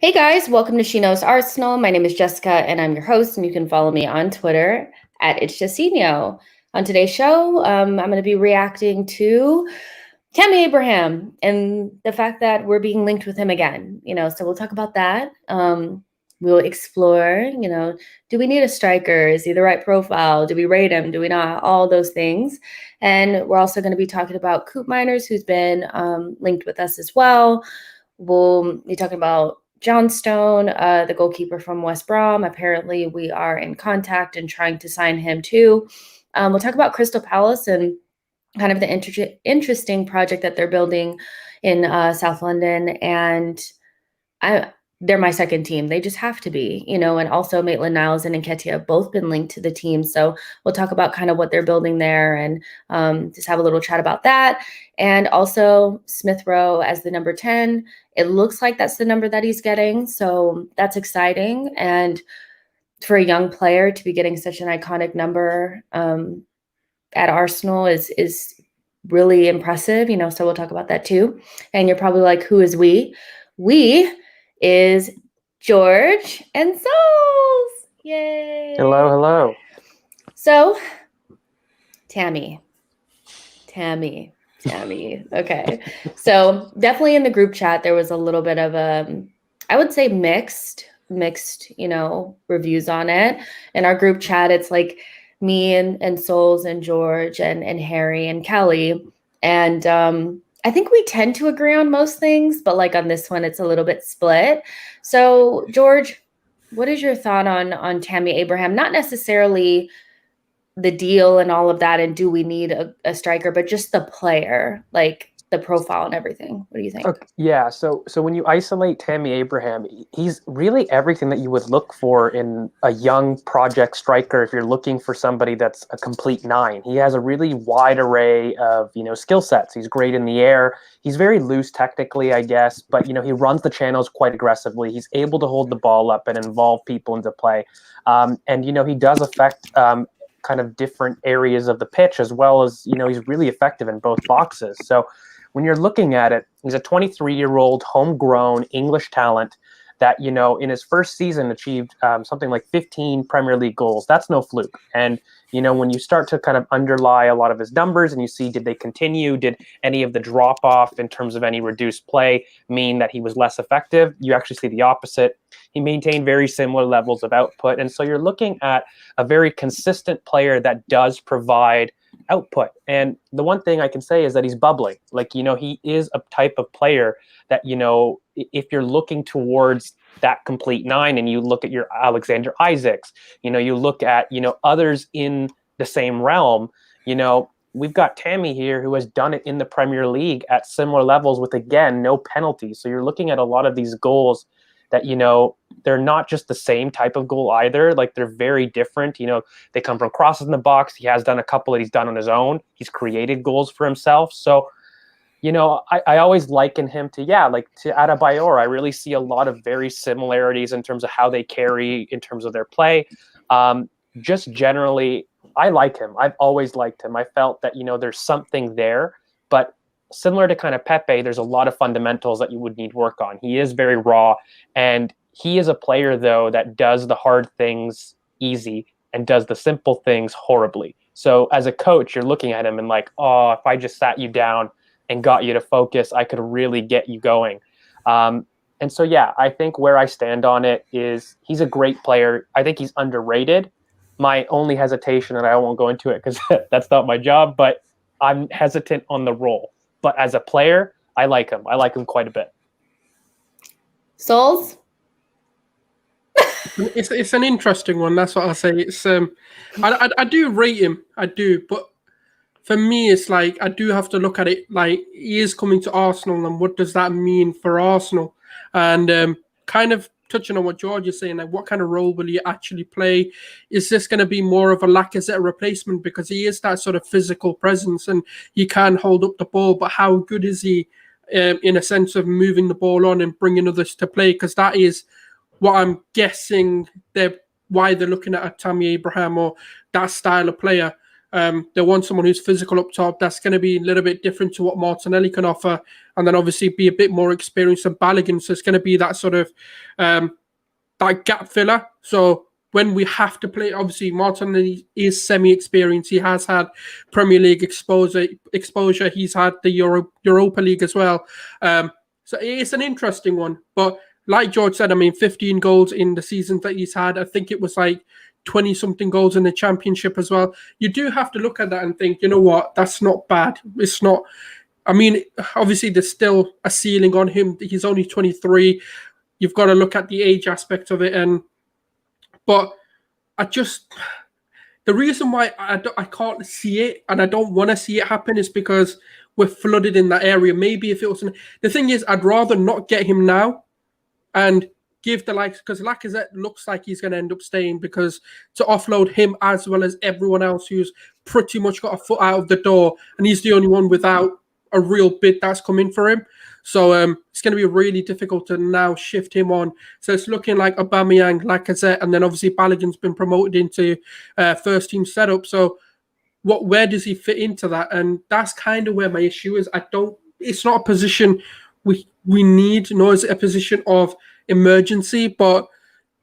Hey guys, welcome to SheKnowsArsenal. My name is Jessica and I'm your host, and you can follow me on Twitter at @It'sJustSeKnow. On today's show, I'm going to be reacting to Tammy Abraham and the fact that we're being linked with him again. So we'll talk about that. We'll explore, do we need a striker? Is he the right profile? Do we rate him? Do we not? All those things. And we're also going to be talking about Koopmeiners, who's been linked with us as well. We'll be talking about Johnstone, the goalkeeper from West Brom. Apparently, we are in contact and trying to sign him too. We'll talk about Crystal Palace and kind of the interesting project that they're building in South London. And they're my second team. They just have to be, and also Maitland-Niles and Nketiah have both been linked to the team. So we'll talk about kind of what they're building there and just have a little chat about that. And also Smith Rowe as the number 10. It looks like that's the number that he's getting. So that's exciting. And for a young player to be getting such an iconic number at Arsenal is really impressive, so we'll talk about that too. And you're probably like, who is we? We is George and Sulz. Yay. Hello. So Tammy. Okay. So definitely in the group chat, there was a little bit of I would say mixed, reviews on it. In our group chat, it's like me and Sulz and George and Harry and Kelly. And I think we tend to agree on most things, but like on this one, it's a little bit split. So George, what is your thought on Tammy Abraham? Not necessarily the deal and all of that, and do we need a striker, but just the player, like the profile and everything. What do you think? Okay, yeah, so when you isolate Tammy Abraham, he's really everything that you would look for in a young project striker if you're looking for somebody that's a complete 9. He has a really wide array of, skill sets. He's great in the air. He's very loose technically, I guess, but, he runs the channels quite aggressively. He's able to hold the ball up and involve people into play. And, he does affect kind of different areas of the pitch as well as, he's really effective in both boxes. So when you're looking at it, he's a 23-year-old homegrown English talent that, in his first season achieved something like 15 Premier League goals. That's no fluke. And, when you start to kind of underlie a lot of his numbers and you see, did they continue? Did any of the drop-off in terms of any reduced play mean that he was less effective? You actually see the opposite. He maintained very similar levels of output. And so you're looking at a very consistent player that does provide output. And the one thing I can say is that he's bubbling. Like, he is a type of player that, if you're looking towards that complete 9 and you look at your Alexander Isaacs, you look at, others in the same realm, we've got Tammy here who has done it in the Premier League at similar levels with, again, no penalties. So you're looking at a lot of these goals that, they're not just the same type of goal either. Like, they're very different. They come from crosses in the box. He has done a couple that he's done on his own. He's created goals for himself. So, I always liken him to Adebayor. I really see a lot of very similarities in terms of how they carry, in terms of their play. Just generally, I like him. I've always liked him. I felt that, there's something there, but similar to kind of Pepe, there's a lot of fundamentals that you would need work on. He is very raw, and he is a player, though, that does the hard things easy and does the simple things horribly. So as a coach, you're looking at him and like, oh, if I just sat you down and got you to focus, I could really get you going. And so, yeah, I think where I stand on it is he's a great player. I think he's underrated. My only hesitation, and I won't go into it because that's not my job, but I'm hesitant on the role. But as a player, I like him. I like him quite a bit. Sulz? It's an interesting one. That's what I'll say. It's I do rate him. I do, but for me, it's like I do have to look at it like he is coming to Arsenal, and what does that mean for Arsenal? And kind of touching on what George is saying, like what kind of role will he actually play? Is this going to be more of a Lacazette replacement because he is that sort of physical presence and he can hold up the ball, but how good is he in a sense of moving the ball on and bringing others to play? Because that is what I'm guessing why they're looking at a Tammy Abraham or that style of player. They want someone who's physical up top. That's going to be a little bit different to what Martinelli can offer. And then obviously be a bit more experienced than Balogun. So it's going to be that sort of that gap filler. So when we have to play, obviously Martinelli is semi-experienced. He has had Premier League exposure. He's had the Europa League as well. So it's an interesting one. But like George said, I mean, 15 goals in the season that he's had. I think it was like 20-something goals in the championship as well. You do have to look at that and think, you know what, that's not bad. It's not, I mean, obviously there's still a ceiling on him. He's only 23. You've got to look at the age aspect of it. But the reason why I can't see it and I don't want to see it happen is because we're flooded in that area. Maybe if it was, the thing is, I'd rather not get him now and give the likes, because Lacazette looks like he's going to end up staying, because to offload him as well as everyone else who's pretty much got a foot out of the door, and he's the only one without a real bid that's coming for him. So it's going to be really difficult to now shift him on. So it's looking like Aubameyang, Lacazette, and then obviously Balogun's been promoted into first team setup. So where does he fit into that? And that's kind of where my issue is. It's not a position we need, nor is it a position of emergency. But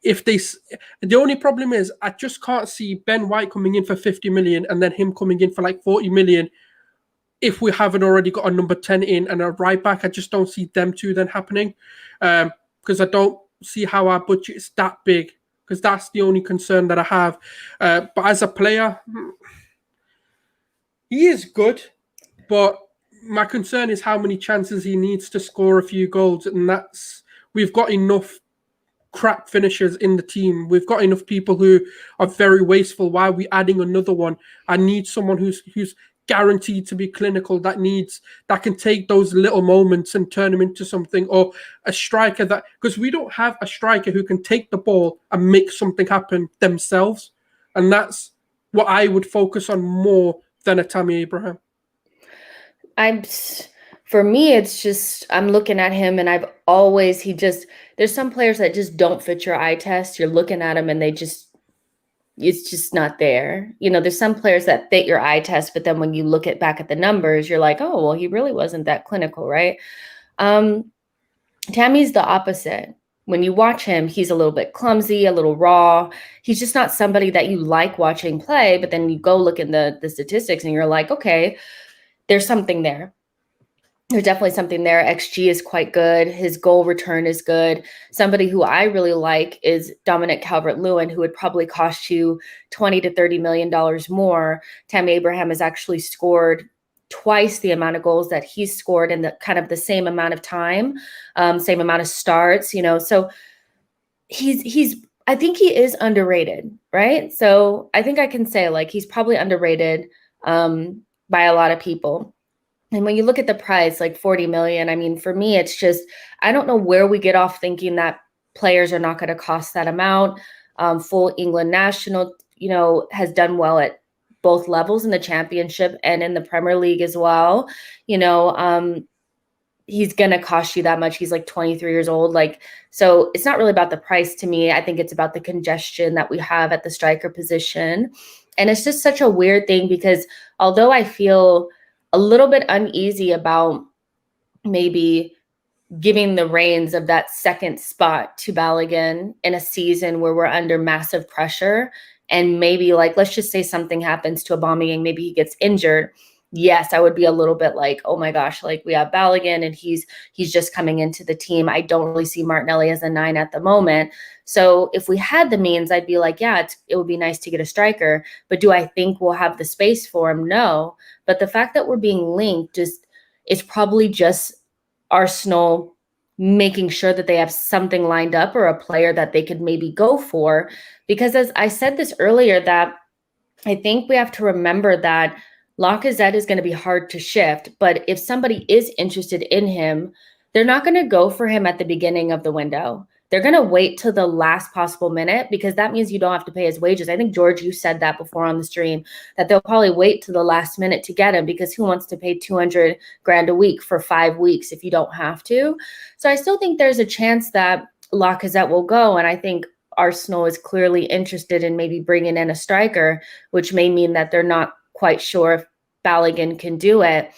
the only problem is I just can't see Ben White coming in for 50 million and then him coming in for like 40 million if we haven't already got a number 10 in and a right back. I just don't see them two then happening, because I don't see how our budget is that big, because that's the only concern that I have. But as a player, he is good, but my concern is how many chances he needs to score a few goals, and we've got enough crap finishers in the team. We've got enough people who are very wasteful. Why are we adding another one? I need someone who's guaranteed to be clinical, that can take those little moments and turn them into something, or a striker because we don't have a striker who can take the ball and make something happen themselves, and that's what I would focus on more than a Tammy Abraham. For me, it's just, I'm looking at him and there's some players that just don't fit your eye test. You're looking at them and it's just not there. You know, there's some players that fit your eye test, but then when you look back at the numbers, you're like, oh, well, he really wasn't that clinical, right? Tammy's the opposite. When you watch him, he's a little bit clumsy, a little raw. He's just not somebody that you like watching play, but then you go look in the statistics and you're like, okay, there's something there. There's definitely something there. XG is quite good. His goal return is good. Somebody who I really like is Dominic Calvert-Lewin, who would probably cost you $20 to $30 million more. Tammy Abraham has actually scored twice the amount of goals that he's scored in the kind of the same amount of time, same amount of starts, you know. So I think he is underrated, right? So I think I can say like he's probably underrated by a lot of people. And when you look at the price, like 40 million, I mean, for me, it's just, I don't know where we get off thinking that players are not going to cost that amount. Full England national, you know, has done well at both levels in the championship and in the Premier League as well. You know, he's going to cost you that much. He's like 23 years old. Like, so it's not really about the price to me. I think it's about the congestion that we have at the striker position. And it's just such a weird thing because although I feel a little bit uneasy about maybe giving the reins of that second spot to Balogun in a season where we're under massive pressure. And maybe, like, let's just say something happens to Aubameyang, maybe he gets injured. Yes, I would be a little bit like, oh my gosh, like we have Balogun and he's just coming into the team. I don't really see Martinelli as a 9 at the moment. So if we had the means, I'd be like, yeah, it would be nice to get a striker. But do I think we'll have the space for him? No. But the fact that we're being linked is probably just Arsenal making sure that they have something lined up or a player that they could maybe go for. Because as I said this earlier, that I think we have to remember that Lacazette is going to be hard to shift. But if somebody is interested in him, they're not going to go for him at the beginning of the window. They're going to wait till the last possible minute, because that means you don't have to pay his wages. I think, George, you said that before on the stream, that they'll probably wait till the last minute to get him, because who wants to pay 200 grand a week for 5 weeks if you don't have to? So I still think there's a chance that Lacazette will go. And I think Arsenal is clearly interested in maybe bringing in a striker, which may mean that they're not quite sure if Balogun can do it.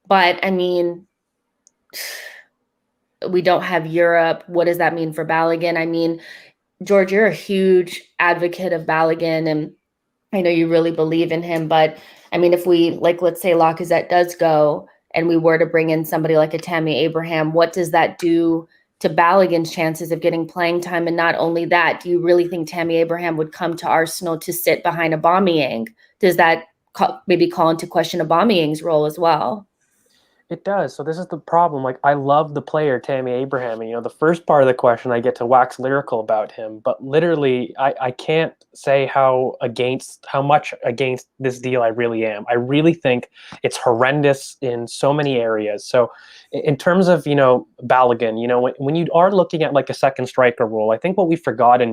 But I mean, we don't have Europe. What does that mean for Balogun? I mean, George, you're a huge advocate of Balogun, and I know you really believe in him. But I mean, if we, like, let's say Lacazette does go and we were to bring in somebody like a Tammy Abraham, what does that do to Balogun's chances of getting playing time? And not only that, do you really think Tammy Abraham would come to Arsenal to sit behind Aubameyang? Does that maybe call into question Aubameyang's role as well? It does. So this is the problem. Like, I love the player Tammy Abraham, and the first part of the question I get to wax lyrical about him, but literally I can't say how much against this deal I really am. I really think it's horrendous in so many areas. So in terms of Balogun, when you are looking at like a second striker role, I think what we've forgotten,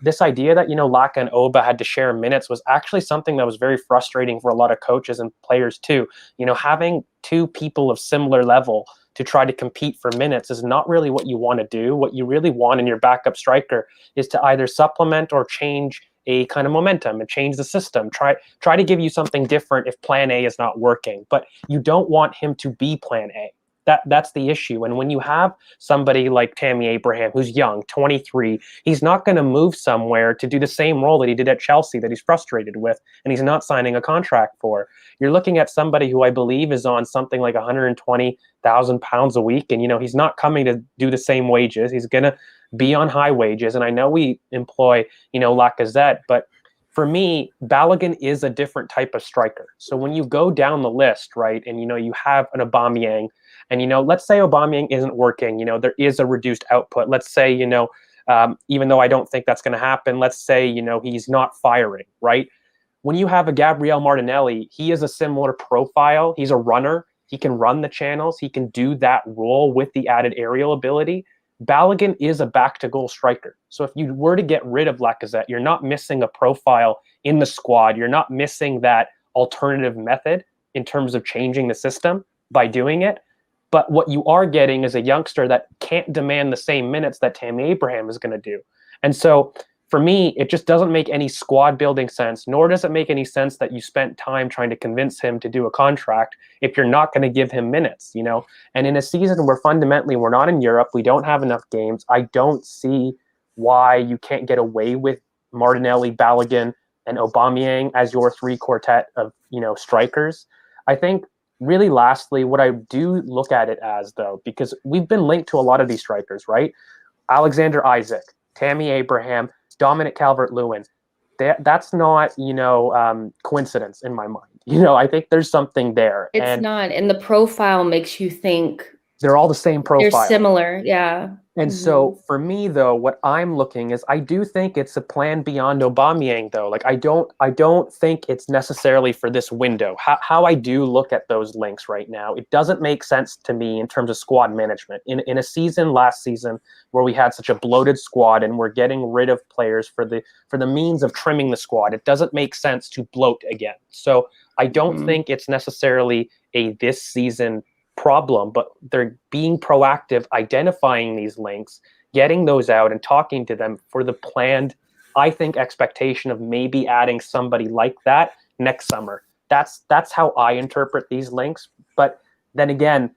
this idea that Laka and Oba had to share minutes was actually something that was very frustrating for a lot of coaches and players too. Having two people of similar level to try to compete for minutes is not really what you want to do. What you really want in your backup striker is to either supplement or change a kind of momentum and change the system. Try to give you something different if plan A is not working, but you don't want him to be plan A. That's the issue. And when you have somebody like Tammy Abraham, who's young, 23, he's not going to move somewhere to do the same role that he did at Chelsea that he's frustrated with, and he's not signing a contract for. You're looking at somebody who I believe is on something like £120,000 a week, and he's not coming to do the same wages. He's going to be on high wages, and I know we employ Lacazette, but for me, Balogun is a different type of striker. So when you go down the list, right, and you have an Aubameyang, and let's say Aubameyang isn't working, there is a reduced output. Let's say even though I don't think that's going to happen, let's say he's not firing, right? When you have a Gabriel Martinelli, he is a similar profile. He's a runner. He can run the channels. He can do that role with the added aerial ability. Balogun is a back-to-goal striker. So if you were to get rid of Lacazette, you're not missing a profile in the squad. You're not missing that alternative method in terms of changing the system by doing it. But what you are getting is a youngster that can't demand the same minutes that Tammy Abraham is going to do. And so for me, it just doesn't make any squad building sense, nor does it make any sense that you spent time trying to convince him to do a contract if you're not going to give him minutes, And in a season where fundamentally we're not in Europe, we don't have enough games, I don't see why you can't get away with Martinelli, Balogun, and Aubameyang as your three quartet of, strikers. I think really lastly, what I do look at it as, though, because we've been linked to a lot of these strikers, right? Alexander Isaac, Tammy Abraham, Dominic Calvert-Lewin. That's not, coincidence in my mind. I think there's something there. It's not. And the profile makes you think they're all the same profile. They're similar, yeah. And so for me, though, what I'm looking is I do think it's a plan beyond Aubameyang, though. Like I don't think it's necessarily for this window. How I do look at those links right now, it doesn't make sense to me in terms of squad management. In a season last season where we had such a bloated squad and we're getting rid of players for the means of trimming the squad, it doesn't make sense to bloat again. So I don't think it's necessarily a this season problem, but they're being proactive, identifying these links, getting those out and talking to them for the planned, I think, expectation of maybe adding somebody like that next summer. That's how I interpret these links. But then again,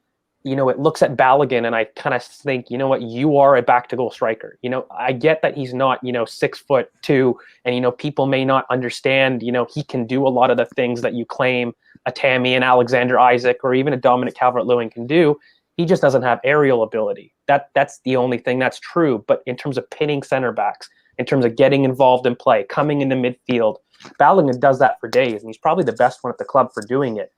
it looks at Balogun and I kind of think, you know what, you are a back to goal striker. I get that he's not, 6'2", and, people may not understand, he can do a lot of the things that you claim a Tammy and Alexander Isaac or even a Dominic Calvert-Lewin can do. He just doesn't have aerial ability. That's the only thing that's true. But in terms of pinning center backs, in terms of getting involved in play, coming into midfield, Balogun does that for days, and he's probably the best one at the club for doing it.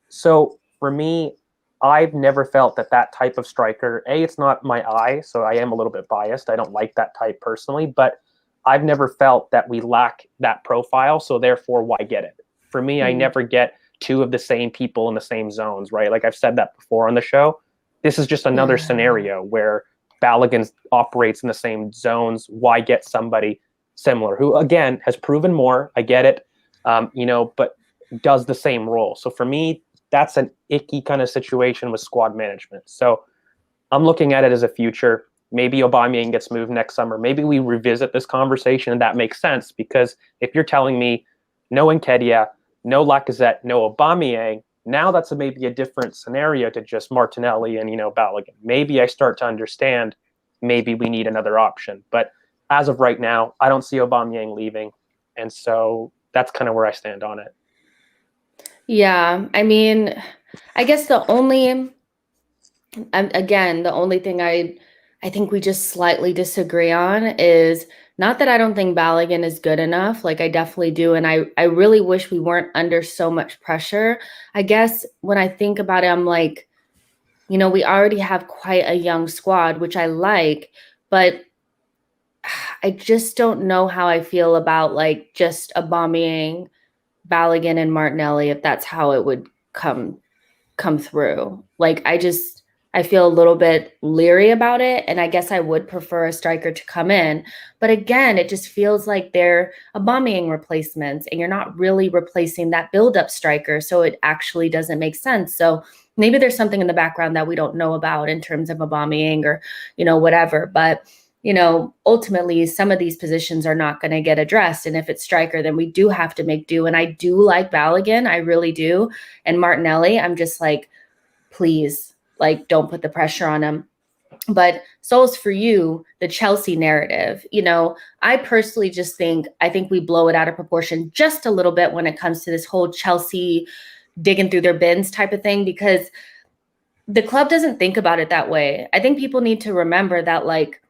So for me, I've never felt that type of striker, it's not my eye, so I am a little bit biased. I don't like that type personally, but I've never felt that we lack that profile, so therefore, why get it? For me, I never get two of the same people in the same zones, right? Like I've said that before on the show. This is just another scenario where Balogun operates in the same zones. Why get somebody similar who, again, has proven more? I get it, but does the same role. So for me, that's an icky kind of situation with squad management. So I'm looking at it as a future. Maybe Aubameyang gets moved next summer. Maybe we revisit this conversation, and that makes sense, because if you're telling me no Nketiah, no Lacazette, no Aubameyang, now that's maybe a different scenario to just Martinelli and, Balogun. Maybe I start to understand maybe we need another option. But as of right now, I don't see Aubameyang leaving. And so that's kind of where I stand on it. Yeah, I mean, I guess the only thing I think we just slightly disagree on is not that I don't think Balogun is good enough. Like I definitely do. And I really wish we weren't under so much pressure. I guess when I think about it, I'm like, we already have quite a young squad, which I like, but I just don't know how I feel about like just Aubameyang, Balogun, and Martinelli, if that's how it would come through. Like I feel a little bit leery about it, and I guess I would prefer a striker to come in. But again, it just feels like they're Aubameyang replacements, and you're not really replacing that build-up striker, so it actually doesn't make sense. So maybe there's something in the background that we don't know about in terms of Aubameyang or, whatever. But ultimately, some of these positions are not going to get addressed. And if it's striker, then we do have to make do. And I do like Balogun. I really do. And Martinelli, I'm just like, please, like, don't put the pressure on him. But Sulz, for you, the Chelsea narrative, I personally just I think we blow it out of proportion just a little bit when it comes to this whole Chelsea digging through their bins type of thing, because the club doesn't think about it that way. I think people need to remember that, like,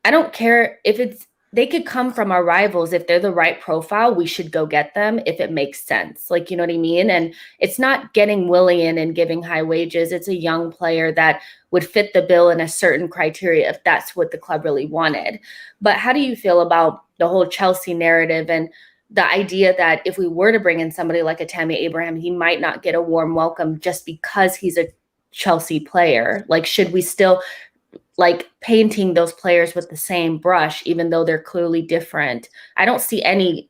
I don't care if they could come from our rivals. If they're the right profile, we should go get them if it makes sense. Like, you know what I mean? And it's not getting Willian and giving high wages. It's a young player that would fit the bill in a certain criteria if that's what the club really wanted. But how do you feel about the whole Chelsea narrative and the idea that if we were to bring in somebody like a Tammy Abraham, he might not get a warm welcome just because he's a Chelsea player? Like, should we still like painting those players with the same brush, even though they're clearly different? I don't see any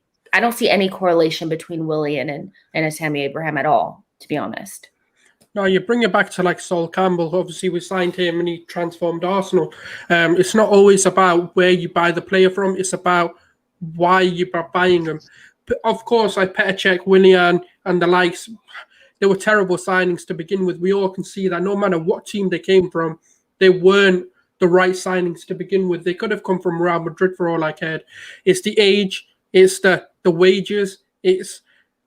correlation between Willian and a Tammy Abraham at all, to be honest. No, you bring it back to like Sol Campbell. Obviously, we signed him and he transformed Arsenal. It's not always about where you buy the player from. It's about why you are buying them. Of course, like Petr Cech, Willian, and the likes, they were terrible signings to begin with. We all can see that no matter what team they came from, they weren't the right signings to begin with. They could have come from Real Madrid for all I cared. It's the age, it's the wages, it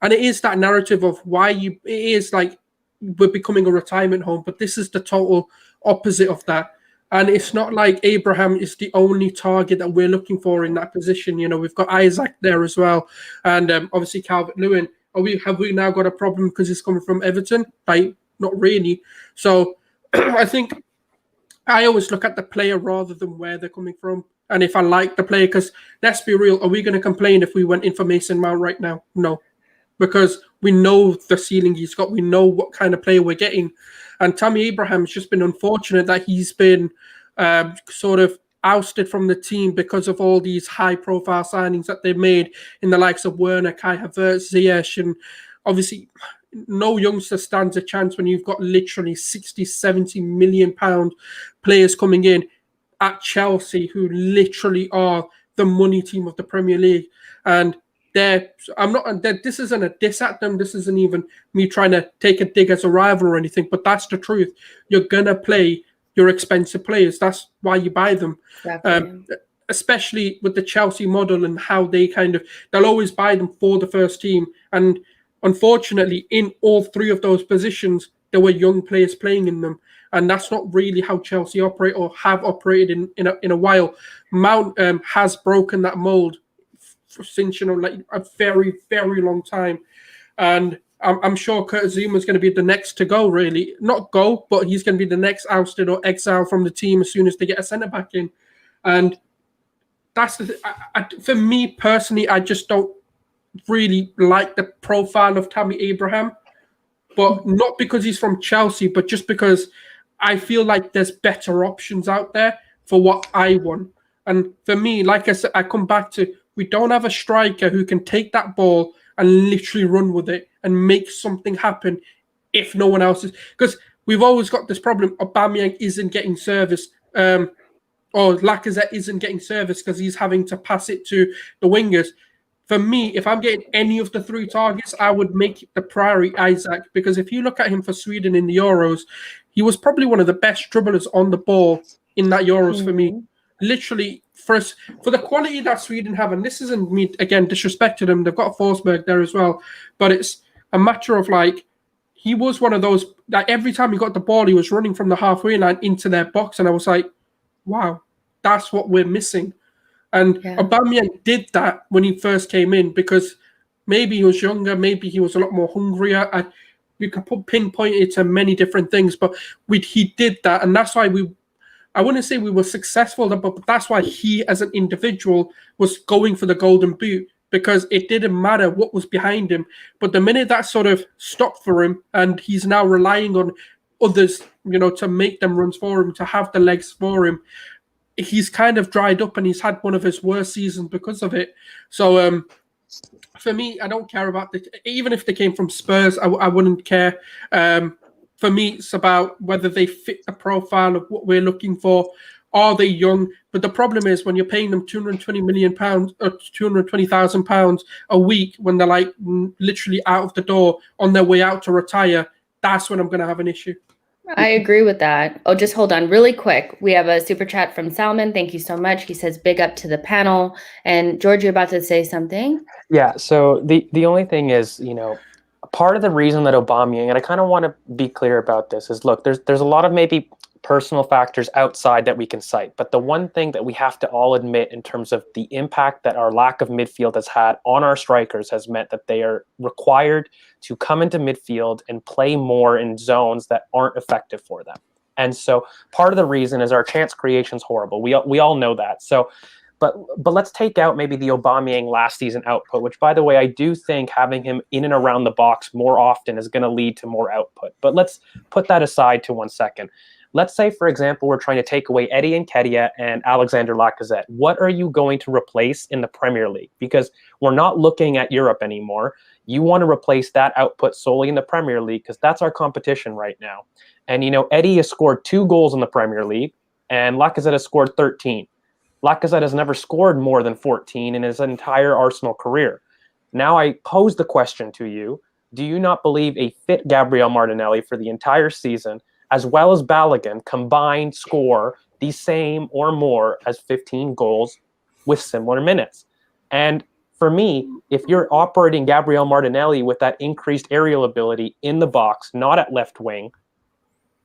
is that narrative of why it is like we're becoming a retirement home, but this is the total opposite of that. And it's not like Abraham is the only target that we're looking for in that position. We've got Isaac there as well, and obviously Calvert-Lewin. Have we now got a problem because he's coming from Everton? Like, not really. So I think I always look at the player rather than where they're coming from. And if I like the player, because let's be real, are we going to complain if we went in for Mason Mount right now? No, because we know the ceiling he's got. We know what kind of player we're getting. And Tammy Abraham's just been unfortunate that he's been sort of ousted from the team because of all these high-profile signings that they've made in the likes of Werner, Kai Havertz, Ziyech, and obviously no youngster stands a chance when you've got literally 60, 70 million pound players coming in at Chelsea who literally are the money team of the Premier League. And I'm not. This isn't a diss at them. This isn't even me trying to take a dig as a rival or anything. But that's the truth. You're gonna play your expensive players. That's why you buy them. Exactly. Especially with the Chelsea model and how they'll always buy them for the first team. And unfortunately, in all three of those positions, there were young players playing in them. And that's not really how Chelsea operate or have operated in a while. Mount has broken that mold since like a very, very long time. And I'm sure Kurt Zuma is going to be the next to go, really. Not go, but he's going to be the next ousted or exiled from the team as soon as they get a centre-back in. And that's for me personally, I just don't really like the profile of Tammy Abraham. But not because he's from Chelsea, but just because I feel like there's better options out there for what I want. And for me, like I said, I come back to, we don't have a striker who can take that ball and literally run with it and make something happen if no one else is. Because we've always got this problem, Aubameyang isn't getting service, or Lacazette isn't getting service because he's having to pass it to the wingers. For me, if I'm getting any of the three targets, I would make the priority Isaac, because if you look at him for Sweden in the Euros, he was probably one of the best dribblers on the ball in that Euros for me. Literally, for the quality that Sweden have, and this isn't me, again, disrespecting them, they've got Forsberg there as well, but it's a matter of like, he was one of those, like every time he got the ball, he was running from the halfway line into their box, and I was like, wow, that's what we're missing. And Aubameyang did that when he first came in, because maybe he was younger, maybe he was a lot more hungrier. We could pinpoint it to many different things, but he did that, and that's why I wouldn't say we were successful, but that's why he, as an individual, was going for the golden boot, because it didn't matter what was behind him. But the minute that sort of stopped for him, and he's now relying on others, to make them runs for him, to have the legs for him, he's kind of dried up, and he's had one of his worst seasons because of it. So for me, I don't care about even if they came from Spurs, I wouldn't care. For me, it's about whether they fit the profile of what we're looking for. Are they young? But the problem is when you're paying them £220 million or £220,000 a week, when they're like literally out of the door on their way out to retire, that's when I'm going to have an issue. I agree with that. Oh, just hold on really quick. We have a super chat from Salman. Thank you so much. He says, big up to the panel. And George, you're about to say something? Yeah, so the only thing is, part of the reason that Aubameyang, and I kind of want to be clear about this, is look, there's a lot of maybe personal factors outside that we can cite. But the one thing that we have to all admit in terms of the impact that our lack of midfield has had on our strikers has meant that they are required to come into midfield and play more in zones that aren't effective for them. And so part of the reason is our chance creation is horrible. We all know that. So, but let's take out maybe the Aubameyang last season output, which, by the way, I do think having him in and around the box more often is going to lead to more output. But let's put that aside to 1 second. Let's say, for example, we're trying to take away Eddie Nketiah and Alexander Lacazette. What are you going to replace in the Premier League? Because we're not looking at Europe anymore. You want to replace that output solely in the Premier League, because that's our competition right now. And, Eddie has scored 2 goals in the Premier League, and Lacazette has scored 13. Lacazette has never scored more than 14 in his entire Arsenal career. Now I pose the question to you, do you not believe a fit Gabriel Martinelli for the entire season, as well as Balogun, combined score the same or more as 15 goals with similar minutes? And for me, if you're operating Gabriel Martinelli with that increased aerial ability in the box, not at left wing,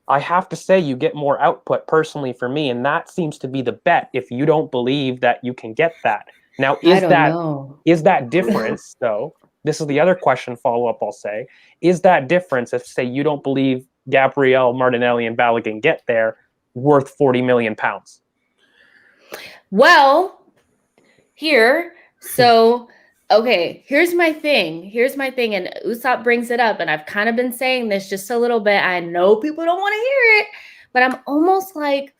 I have to say you get more output personally for me, and that seems to be the bet if you don't believe that you can get that. Now, is that difference, though? This is the other question follow-up I'll say. Is that difference, if, say, you don't believe Gabriel Martinelli and Balogun get there, worth £40 million? Well, okay, here's my thing, and Usopp brings it up, and I've kind of been saying this just a little bit. I know people don't want to hear it, but I'm almost like,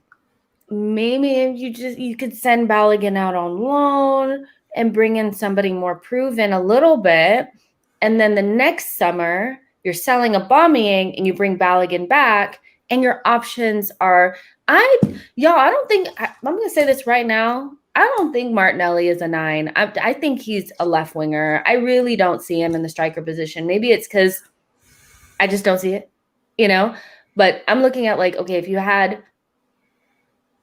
maybe you could send Balogun out on loan and bring in somebody more proven a little bit, and then the next summer you're selling Aubameyang and you bring Balogun back, and your options are, I'm going to say this right now. I don't think Martinelli is a 9. I think he's a left winger. I really don't see him in the striker position. Maybe it's because I just don't see it, you know? But I'm looking at like, okay, if you had,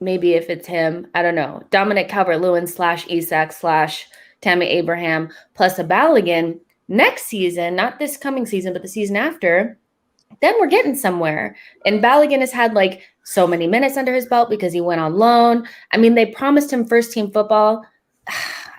maybe if it's him, I don't know, Dominic Calvert-Lewin / Isak / Tammy Abraham plus a Balogun next season, not this coming season, but the season after, then we're getting somewhere. And Balogun has had like so many minutes under his belt because he went on loan. I mean, they promised him first team football.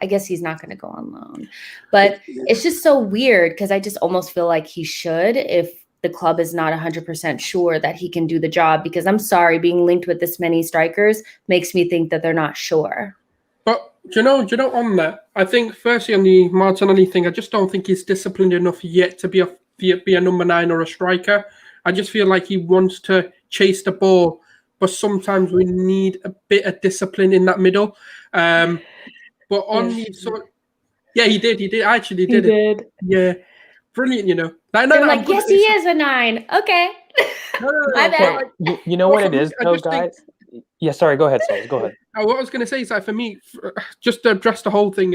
I guess he's not going to go on loan. But it's just so weird because I just almost feel like he should if the club is not 100% sure that he can do the job, because I'm sorry, being linked with this many strikers makes me think that they're not sure. But do you know on that, I think firstly on the Martinelli thing, I just don't think he's disciplined enough yet to be a number 9 or a striker. I just feel like he wants to chase the ball, but sometimes we need a bit of discipline in that middle. But on the sort, yeah, he did. He actually did it. Yeah, brilliant. You know, yes, he is a 9. Okay. My bad. You know what it is, though, guys. Yeah, sorry. Go ahead, Sulz. Go ahead. What I was going to say is that for me, just to address the whole thing,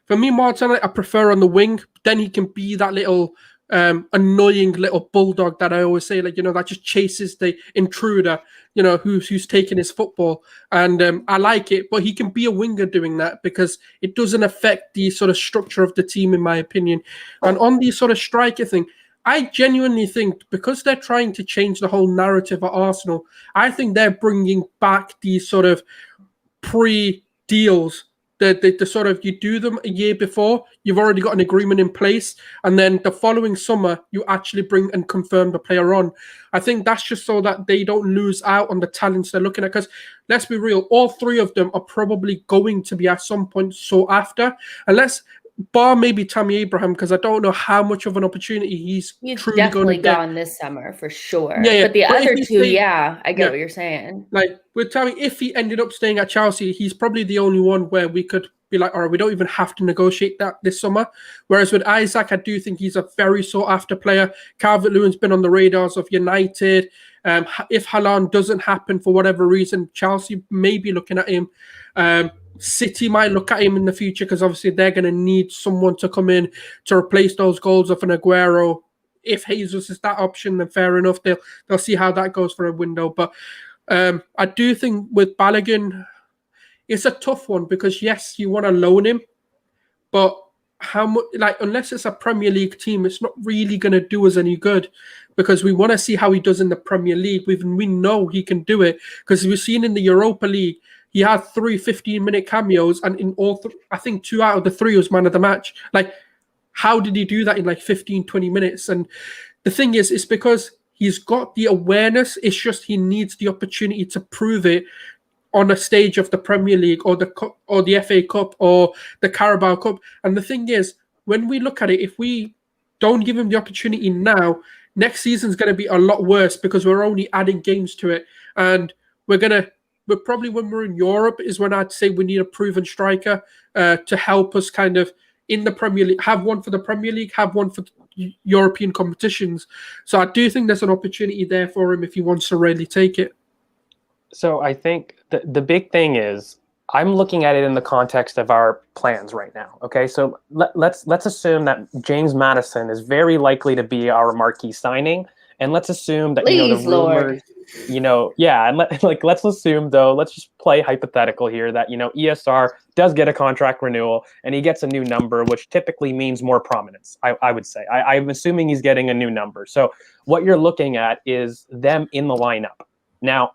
for me, Martinelli, I prefer on the wing. Then he can be that little annoying little bulldog that I always say, like, you know, that just chases the intruder, you know, who's taking his football. And I like it, but he can be a winger doing that because it doesn't affect the sort of structure of the team, in my opinion. And on the sort of striker thing, I genuinely think because they're trying to change the whole narrative at Arsenal, I think they're bringing back these sort of pre-deals. The sort of, you do them a year before, you've already got an agreement in place, and then the following summer you actually bring and confirm the player on. I think that's just so that they don't lose out on the talents they're looking at, because let's be real, all 3 of them are probably going to be at some point sought after, unless bar maybe Tammy Abraham, because I don't know how much of an opportunity he's truly definitely going to get. Gone this summer for sure. Yeah. But the other 2, I get what you're saying. Like with Tammy, if he ended up staying at Chelsea, he's probably the only one where we could be like, all right, we don't even have to negotiate that this summer. Whereas with Isak, I do think he's a very sought after player. Calvert-Lewin's been on the radars of United. If Haaland doesn't happen for whatever reason, Chelsea may be looking at him. City might look at him in the future because obviously they're going to need someone to come in to replace those goals of an Aguero. If Jesus is that option, then fair enough. They'll see how that goes for a window. But I do think with Balogun, it's a tough one because yes, you want to loan him, but how much? Like, unless it's a Premier League team, it's not really going to do us any good because we want to see how he does in the Premier League. We know he can do it because we've seen in the Europa League. He had 3 15-minute cameos, and in all, I think 2 out of the 3 was man of the match. Like, how did he do that in like 15, 20 minutes? And the thing is, it's because he's got the awareness. It's just he needs the opportunity to prove it on a stage of the Premier League or the FA Cup or the Carabao Cup. And the thing is, when we look at it, if we don't give him the opportunity now, next season's going to be a lot worse because we're only adding games to it. And but probably when we're in Europe is when I'd say we need a proven striker to help us kind of in the Premier League, have one for the Premier League, have one for European competitions. So I do think there's an opportunity there for him if he wants to really take it. So I think the big thing is I'm looking at it in the context of our plans right now. Okay, so let's assume that James Maddison is very likely to be our marquee signing, and let's assume that Please, the rumors, and let's assume though, let's just play hypothetical here that ESR does get a contract renewal and he gets a new number, which typically means more prominence. I would say I'm assuming he's getting a new number. So what you're looking at is them in the lineup now.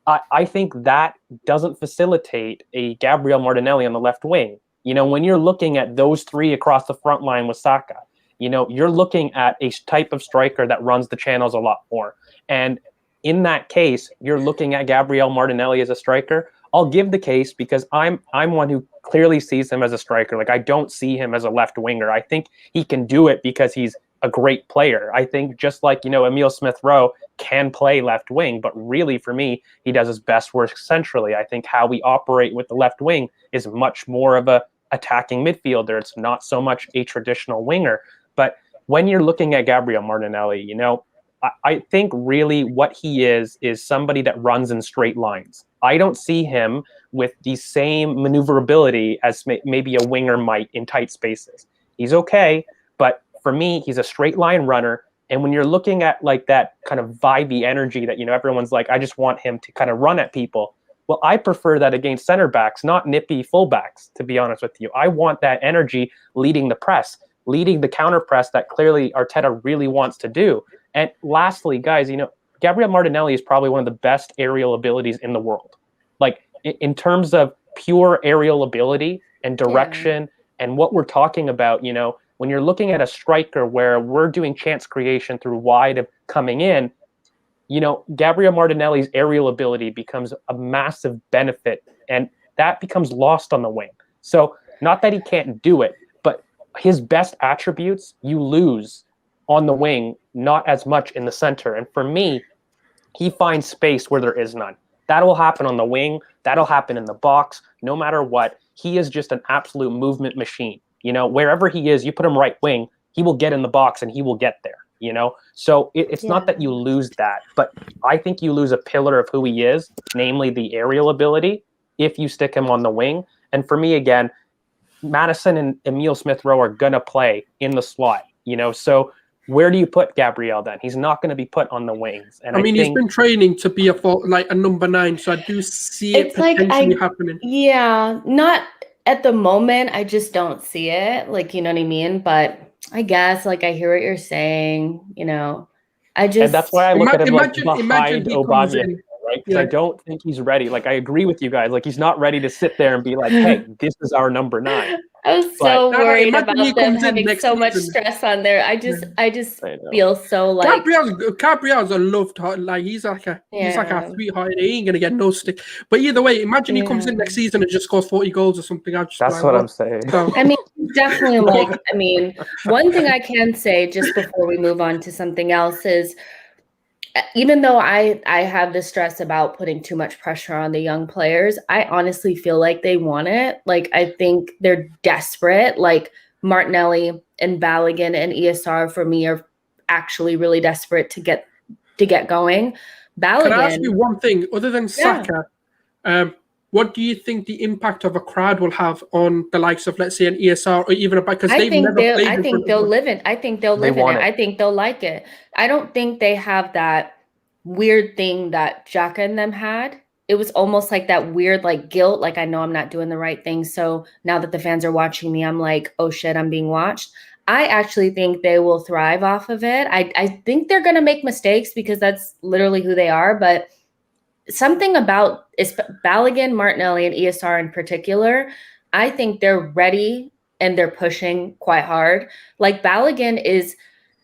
I think that doesn't facilitate a Gabriel Martinelli on the left wing. When you're looking at those 3 across the front line with Saka, you're looking at a type of striker that runs the channels a lot more. And in that case, you're looking at Gabriel Martinelli as a striker. I'll give the case because I'm one who clearly sees him as a striker. Like, I don't see him as a left winger. I think he can do it because he's a great player. I think just like, Emile Smith-Rowe can play left wing, but really for me, he does his best work centrally. I think how we operate with the left wing is much more of a attacking midfielder. It's not so much a traditional winger. But when you're looking at Gabriel Martinelli, I think really what he is somebody that runs in straight lines. I don't see him with the same maneuverability as maybe a winger might in tight spaces. He's okay, but for me, he's a straight line runner. And when you're looking at like that kind of vibey energy that, everyone's like, I just want him to kind of run at people. Well, I prefer that against center backs, not nippy fullbacks, to be honest with you. I want that energy leading the press, leading the counter press that clearly Arteta really wants to do. And lastly, guys, Gabriel Martinelli is probably one of the best aerial abilities in the world. Like in terms of pure aerial ability and direction and what we're talking about, when you're looking at a striker where we're doing chance creation through wide of coming in, Gabriel Martinelli's aerial ability becomes a massive benefit, and that becomes lost on the wing. So not that he can't do it, but his best attributes you lose on the wing, not as much in the center. And for me, he finds space where there is none. That will happen on the wing. That'll happen in the box. No matter what, he is just an absolute movement machine. Wherever he is, you put him right wing, he will get in the box and he will get there. So it's not that you lose that, but I think you lose a pillar of who he is, namely the aerial ability, if you stick him on the wing. And for me, again, Maddison and Emile Smith-Rowe are going to play in the slot, so where do you put Gabriel then? He's not going to be put on the wings. And I think he's been training to be a number 9, so I do see it potentially happening. Yeah, not at the moment. I just don't see it. Like, you know what I mean? But I guess, like, I hear what you're saying. I just. And that's why I look at him behind Aubameyang, right? Because I don't think he's ready. Like, I agree with you guys. Like, he's not ready to sit there and be like, "Hey, this is our number 9." I was so worried about them having so much stress on there. I just feel so like Gabriel's a loved heart. Like he's like a sweetheart. He ain't gonna get no stick. But either way, imagine he comes in next season and just scores 40 goals or something. That's what I'm saying. So. Definitely one thing I can say just before we move on to something else is, even though I have the stress about putting too much pressure on the young players, I honestly feel like they want it. Like, I think they're desperate. Like, Martinelli and Balogun and ESR for me are actually really desperate to get going. Balogun. Can I ask you one thing? Other than Saka, what do you think the impact of a crowd will have on the likes of, let's say, an ESR or even because I think they'll live in it. I think they'll like it. I don't think they have that weird thing that Xhaka and them had. It was almost like that weird like guilt, like I know I'm not doing the right thing. So now that the fans are watching me, I'm like, oh shit, I'm being watched. I actually think they will thrive off of it. I think they're gonna make mistakes because that's literally who they are, but something about Balogun, Martinelli, and ESR in particular, I think they're ready and they're pushing quite hard. Like, Balogun is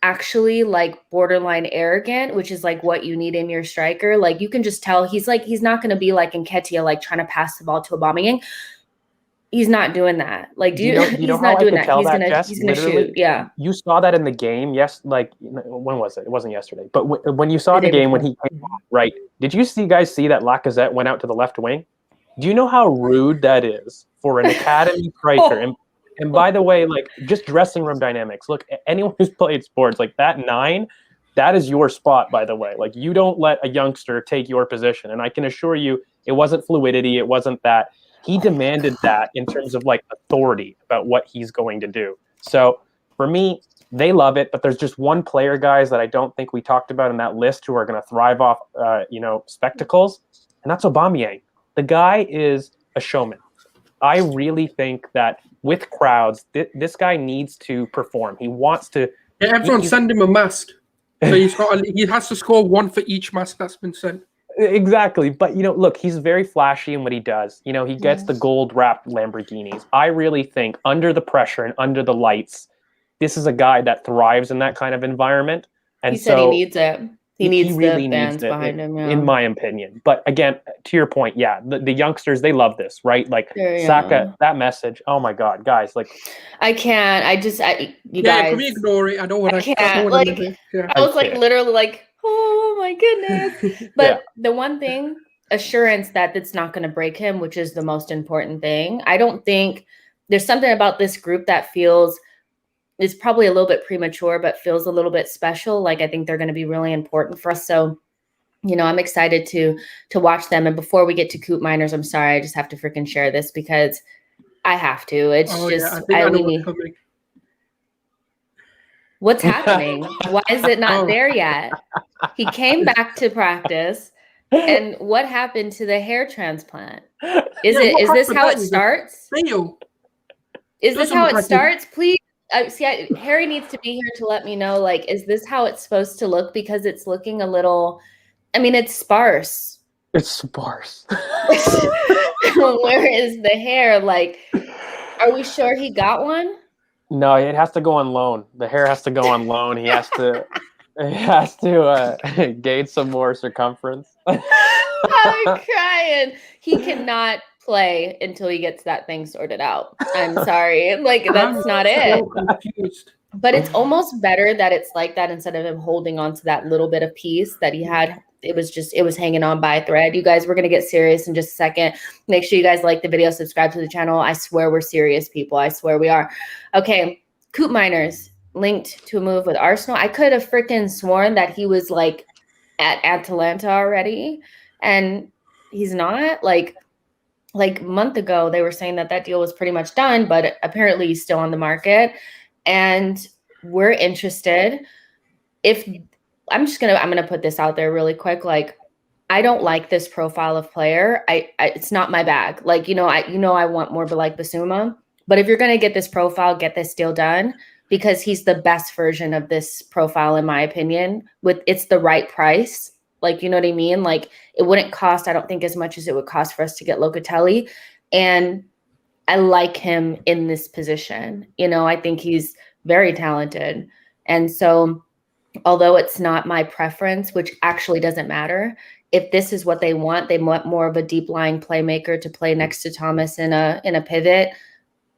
actually like borderline arrogant, which is like what you need in your striker. Like, you can just tell he's not going to be like Nketiah, like trying to pass the ball to Aubameyang. He's not doing that. Like, he's not doing that. He's gonna shoot. Yeah. You saw that in the game. Yes. Like, when was it? It wasn't yesterday. But when you saw the game when he came on, right? Did you guys see that Lacazette went out to the left wing? Do you know how rude that is for an academy striker? And by the way, like, just dressing room dynamics. Look, anyone who's played sports, like that 9, that is your spot. By the way, like, you don't let a youngster take your position. And I can assure you, it wasn't fluidity. It wasn't that. He demanded that in terms of like authority about what he's going to do. So for me, they love it, but there's just one player, guys, that I don't think we talked about in that list who are going to thrive off, spectacles, and that's Aubameyang. The guy is a showman. I really think that with crowds, this guy needs to perform. He wants to. Yeah, everyone send him a mask. So he has to score 1 for each mask that's been sent. Exactly. But, look, he's very flashy in what he does. He gets the gold-wrapped Lamborghinis. I really think under the pressure and under the lights, this is a guy that thrives in that kind of environment. And he said he needs it. He needs the fans behind him, in my opinion. But again, to your point, the youngsters, they love this, right? Like, Saka, that message. Oh my God, guys! Like, I can't. You guys. Can we ignore it? I don't want to. I can't. I was like literally like, oh my goodness. But the one thing, assurance that it's not going to break him, which is the most important thing. I don't think there's something about this group that feels is probably a little bit premature, but feels a little bit special. Like, I think they're going to be really important for us. So, you know, I'm excited to watch them. And before we get to Koopmeiners, I'm sorry, I just have to freaking share this because I have to. It's I think I know what's coming. What's happening? Why is it not there yet? He came back to practice, and what happened to the hair transplant? Is this how it starts? Is this how it starts? Please, Harry needs to be here to let me know. Like, is this how it's supposed to look? Because it's looking a little. I mean, it's sparse. It's sparse. Where is the hair? Like, are we sure he got one? No, it has to go on loan. The hair has to go on loan. He has to gain some more circumference. I'm crying. He cannot play until he gets that thing sorted out. I'm sorry. Like, that's not it. But it's almost better that it's like that instead of him holding on to that little bit of piece that he had. It was hanging on by a thread. You guys, we're going to get serious in just a second. Make sure you guys like the video, subscribe to the channel. I swear we're serious people. I swear we are. Okay, Koopmeiners linked to a move with Arsenal. I could have freaking sworn that he was like at Atalanta already, and he's not. Like a month ago, they were saying that deal was pretty much done, but apparently he's still on the market, and we're interested. I'm gonna put this out there really quick. Like, I don't like this profile of player. It's not my bag. Like, I want more like Basuma. But if you're gonna get this profile, get this deal done because he's the best version of this profile, in my opinion. It's the right price. Like, you know what I mean? Like, it wouldn't cost, I don't think, as much as it would cost for us to get Locatelli. And I like him in this position. You know, I think he's very talented. And so, although it's not my preference, which actually doesn't matter, if this is what they want more of a deep lying playmaker to play next to Thomas in a pivot.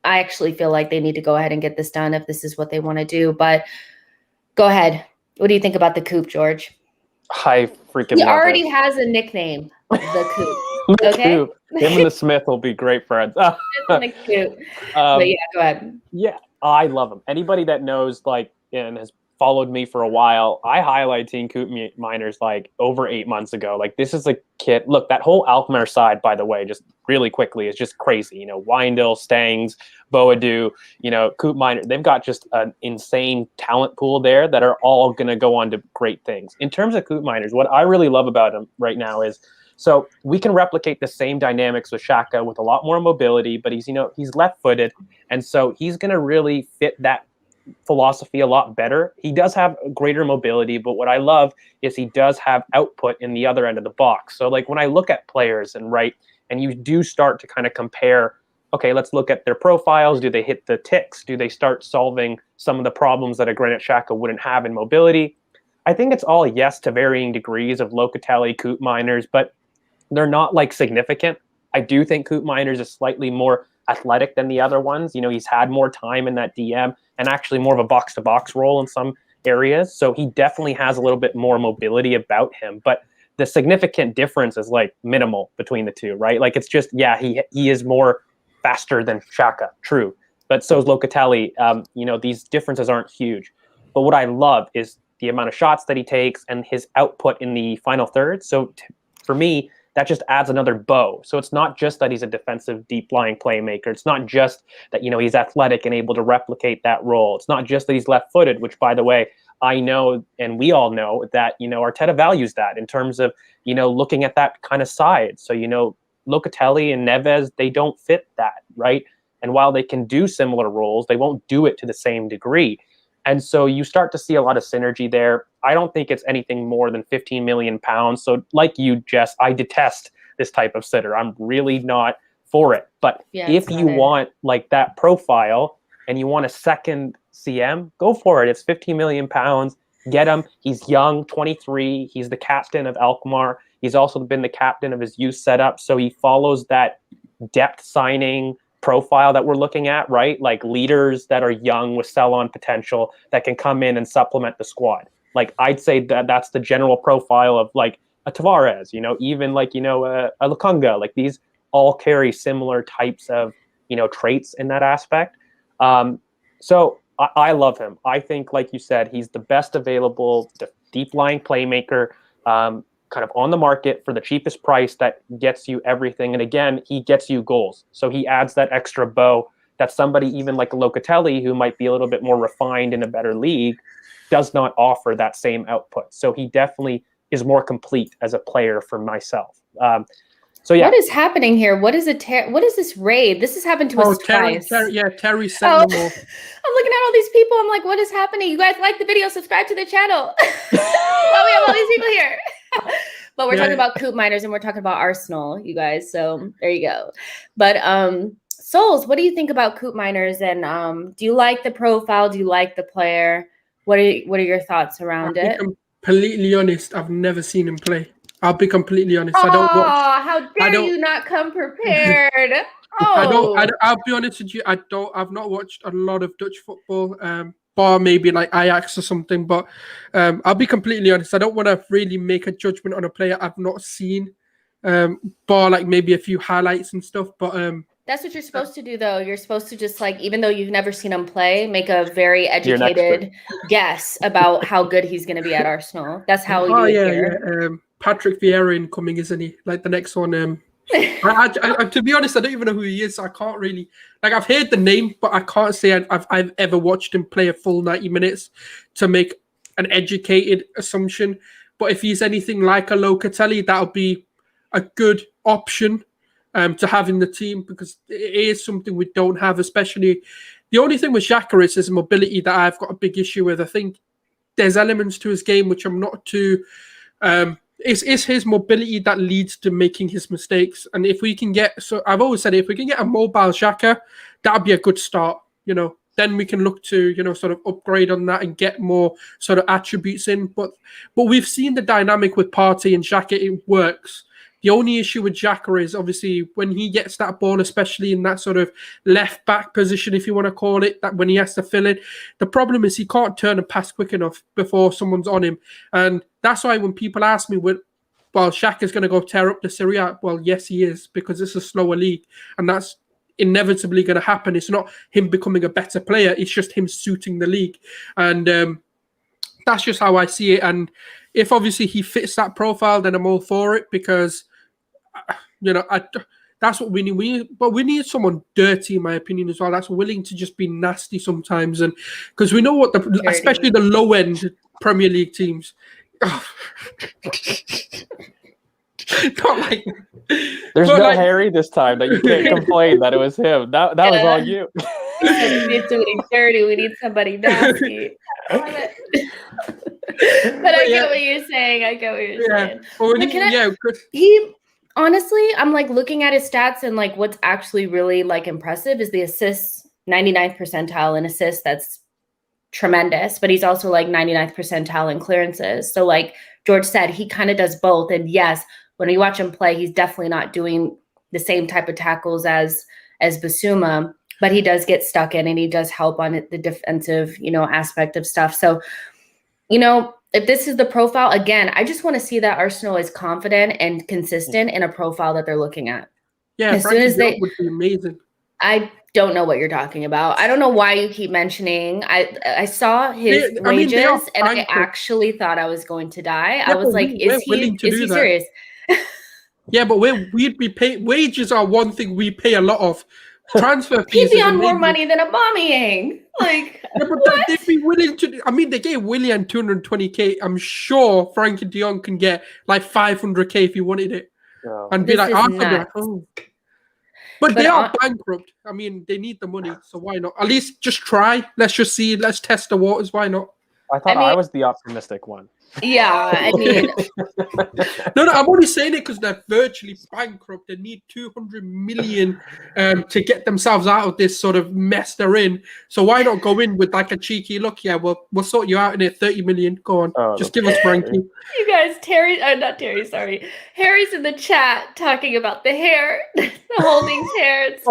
I actually feel like they need to go ahead and get this done if this is what they want to do. But go ahead. What do you think about the Coop, George? I freaking He already has a nickname, the Coop. The Okay? Coop. Him and the Smith will be great friends. The Coop. But yeah, go ahead. Yeah, I love him. Anybody that knows, like, and has followed me for a while, I highlighted Team Koopmeiners like over 8 months ago. Like, this is a kid. Look, that whole Alkmaar side, by the way, just really quickly, is just crazy. You know, Windel, Stangs, Boadu, you know, Koopmeiners. They've got just an insane talent pool there that are all going to go on to great things. In terms of Koopmeiners, what I really love about him right now is, so we can replicate the same dynamics with Xhaka with a lot more mobility, but he's left-footed, and so he's going to really fit that philosophy a lot better. He does have greater mobility, but what I love is he does have output in the other end of the box. So like when I look at players and you do start to kind of compare, okay, let's look at their profiles. Do they hit the ticks? Do they start solving some of the problems that a Granit Xhaka wouldn't have in mobility? I think it's all yes to varying degrees of Locatelli, Koopmeiners, but they're not like significant. I do think Koopmeiners is slightly more athletic than the other ones. You know, he's had more time in that DM and actually more of a box-to-box role in some areas. So he definitely has a little bit more mobility about him. But the significant difference is like minimal between the two, right? Like it's just, yeah, he is more faster than Xhaka, true. But so is Locatelli. You know, these differences aren't huge. But what I love is the amount of shots that he takes and his output in the final third. So for me, that just adds another bow. So it's not just that he's a defensive, deep-lying playmaker. It's not just that, you know, he's athletic and able to replicate that role. It's not just that he's left-footed, which, by the way, I know and we all know that, you know, Arteta values that in terms of, you know, looking at that kind of side. So, you know, Locatelli and Neves, they don't fit that, right? And while they can do similar roles, they won't do it to the same degree. And so you start to see a lot of synergy there. I don't think it's anything more than 15 million pounds. So like you, Jess, I detest this type of sitter. I'm really not for it. But yeah, if you want like that profile and you want a second CM, go for it. It's 15 million pounds. Get him. He's young, 23. He's the captain of Alkmaar. He's also been the captain of his youth setup. So he follows that depth signing profile that we're looking at, right? Like leaders that are young with sell-on potential that can come in and supplement the squad. Like I'd say that that's the general profile of like a Tavares, you know, even like, you know, a Lukunga. Like these all carry similar types of, you know, traits in that aspect. So I love him. I think, like you said, he's the best available deep lying playmaker, kind of on the market for the cheapest price that gets you everything. And again, he gets you goals. So he adds that extra bow that somebody even like Locatelli, who might be a little bit more refined in a better league, does not offer that same output. So he definitely is more complete as a player for myself. So yeah. What is happening here? What is what is this raid? This has happened to us twice. Terry sent them all. I'm looking at all these people. I'm like, what is happening? You guys like the video, subscribe to the channel. Well, we have all these people here. But we're talking about Koopmeiners and we're talking about Arsenal, you guys. So there you go. But Sulz, what do you think about Koopmeiners? And do you like the profile? Do you like the player? What are your thoughts around it? I'm completely honest. I've never seen him play. I'll be completely honest. Oh, how dare you not come prepared? I'll be honest with you. I've not watched a lot of Dutch football, bar maybe like Ajax or something. But I'll be completely honest. I don't want to really make a judgment on a player I've not seen, bar like maybe a few highlights and stuff. But that's what you're supposed to do, though. You're supposed to just like, even though you've never seen him play, make a very educated guess about how good he's going to be at Arsenal. That's how we do it here. Yeah. Patrick Vieira incoming, isn't he? Like the next one. To be honest, I don't even know who he is. So I can't really I've heard the name, but I can't say I've ever watched him play a full 90 minutes to make an educated assumption. But if he's anything like a Locatelli, that'll be a good option to have in the team, because it is something we don't have. Especially the only thing with Xhaka is his mobility that I've got a big issue with. I think there's elements to his game which I'm not too. It's his mobility that leads to making his mistakes. And if we can get, so I've always said, if we can get a mobile Xhaka, that'd be a good start, then we can look to, sort of upgrade on that and get more sort of attributes in. But we've seen the dynamic with Partey and Xhaka, it works. The only issue with Xhaka is obviously when he gets that ball, especially in that sort of left back position, if you want to call it, that when he has to fill it, the problem is he can't turn and pass quick enough before someone's on him. And that's why when people ask me, well, Xhaka's going to go tear up the Serie A, well, yes, he is, because it's a slower league. And that's inevitably going to happen. It's not him becoming a better player. It's just him suiting the league. And that's just how I see it. And if obviously he fits that profile, then I'm all for it, because that's what we need. But we need someone dirty, in my opinion, as well. That's willing to just be nasty sometimes, and because we know what especially the low end Premier League teams. Not like there's no Harry this time that you can't complain that it was him. That was all you. We need somebody dirty. We need somebody nasty. I love it. But I get what you're saying. Saying. Honestly, I'm like looking at his stats, and like what's actually really like impressive is the assists, 99th percentile in assists. That's tremendous. But he's also like 99th percentile in clearances. So like George said, he kind of does both. And yes, when you watch him play, he's definitely not doing the same type of tackles as Bissouma, but he does get stuck in and he does help on the defensive, aspect of stuff. So, if this is the profile, again, I just want to see that Arsenal is confident and consistent in a profile that they're looking at. Yeah, as soon as they would be amazing. I don't know what you're talking about. I don't know why you keep mentioning. I saw his wages and I actually thought I was going to die. I was like, is he serious? Yeah, but we'd be paying. Wages are one thing we pay a lot of. Transfer fees. He'd be on more money than Aubameyang. Like, yeah, but they'd be willing to. I mean, they gave Willian 220k. I'm sure Frankie de Jong can get like 500k if he wanted it, and be like, But they are bankrupt. I mean, they need the money, so why not? At least just try. Let's just see. Let's test the waters. Why not? I thought I was the optimistic one. Yeah, I mean, no, I'm only saying it because they're virtually bankrupt. They need 200 million to get themselves out of this sort of mess they're in. So why not go in with like a cheeky look? Yeah, we'll sort you out in it. 30 million. Go on, just give us Frankie. You guys, Harry's in the chat talking about the hair, the Holdings hair. It's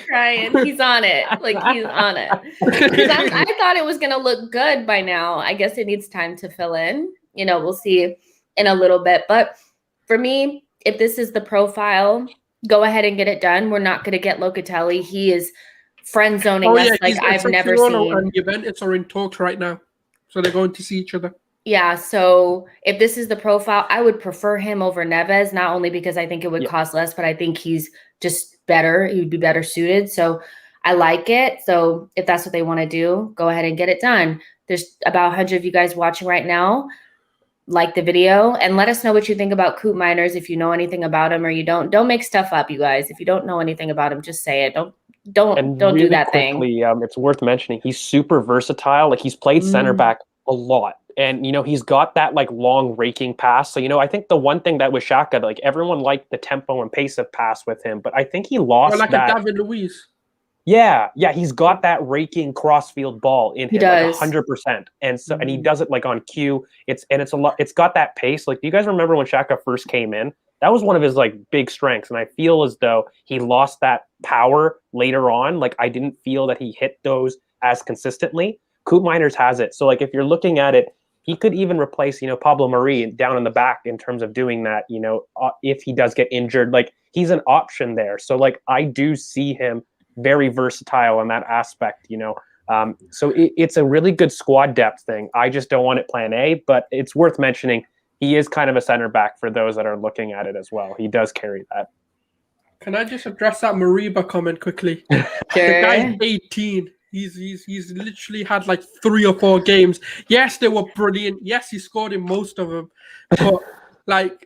crying. He's on it. Like he's on it. I thought it was gonna look good by now. I guess it needs time to fill in. We'll see in a little bit. But for me, if this is the profile, go ahead and get it done. We're not going to get Locatelli. He is friend zoning Oh us yeah, like I've never seen. And Juventus are in talks right now, so they're going to see each other. Yeah, so if this is the profile, I would prefer him over Neves, not only because I think it would cost less, but I think he's just better. He would be better suited. So I like it. So if that's what they want to do, go ahead and get it done. There's about 100 of you guys watching right now. Like the video and let us know what you think about Koopmeiners. If you know anything about him or you don't make stuff up, you guys. If you don't know anything about him, just say it. Don't really do that quickly, thing. it's worth mentioning he's super versatile. Like he's played center back a lot. And, he's got that like long raking pass. So, I think the one thing that with Xhaka, like everyone liked the tempo and pace of pass with him, but I think he lost like that. a David Luiz. Yeah, he's got that raking crossfield ball in him, like 100%, and so and he does it like on cue. It's a lot. It's got that pace. Like, do you guys remember when Xhaka first came in? That was one of his like big strengths, and I feel as though he lost that power later on. Like, I didn't feel that he hit those as consistently. Koopmeiners has it, so like if you're looking at it, he could even replace Pablo Mari down in the back in terms of doing that. If he does get injured, like he's an option there. So like I do see him very versatile in that aspect, so it's a really good squad depth thing. I just don't want it plan A, but it's worth mentioning he is kind of a center back for those that are looking at it as well. He does carry that. Can I just address that Mariba comment quickly? Sure. The guy's 18. He's literally had like 3 or 4 games. Yes, they were brilliant. Yes, he scored in most of them. But like,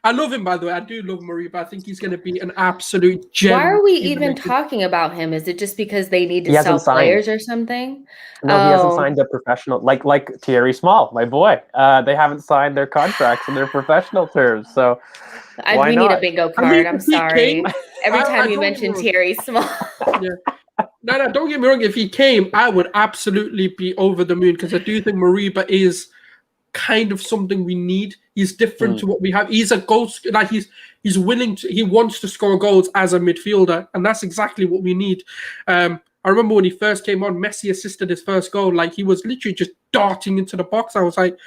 I love him, by the way. I do love Mariba. I think he's going to be an absolute gem. Why are we even talking about him? Is it just because they need to sell players or something? No, he hasn't signed a professional, like Thierry Small, my boy. They haven't signed their contracts in their professional terms. So we need a bingo card. I'm sorry. Every time you mention Thierry Small. No, don't get me wrong. If he came, I would absolutely be over the moon because I do think Mariba is kind of something we need. He's different to what we have. He's a goal, like he's willing to, he wants to score goals as a midfielder, and that's exactly what we need. I remember when he first came on, Messi assisted his first goal. Like he was literally just darting into the box. I was like,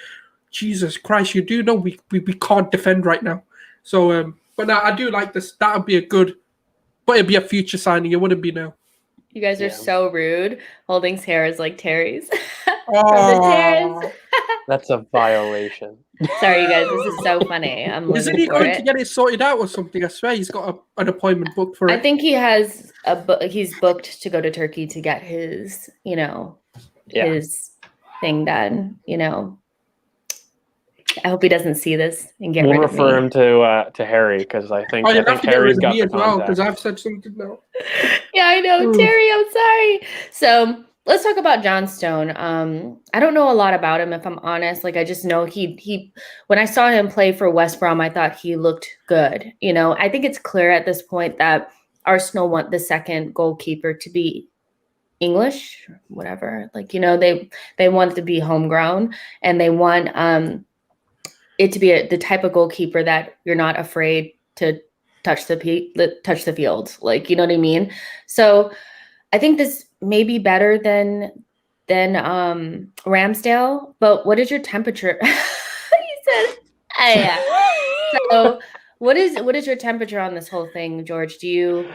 Jesus Christ, you do know we can't defend right now. So, but no, I do like this. That would be a good, but it'd be a future signing. It wouldn't be now. You guys are so rude. Holding hair is like Terry's. That's a violation. Sorry, you guys. This is so funny. Isn't he going to get it sorted out or something? I swear he's got an appointment booked for it. I think he has he's booked to go to Turkey to get his, his thing done. I hope he doesn't see this and get rid of me. We'll refer him to Harry because I think Harry's got the contact. Because I've said something now. Yeah, I know, Terry. I'm sorry. So let's talk about Johnstone. I don't know a lot about him, if I'm honest. Like, I just know he when I saw him play for West Brom, I thought he looked good. I think it's clear at this point that Arsenal want the second goalkeeper to be English, whatever. Like, they want to be homegrown, and they want it to be the type of goalkeeper that you're not afraid to touch the field. Like, you know what I mean? So I think this may be better than Ramsdale, but what is your temperature? You said, yeah. So what is your temperature on this whole thing, George? Do you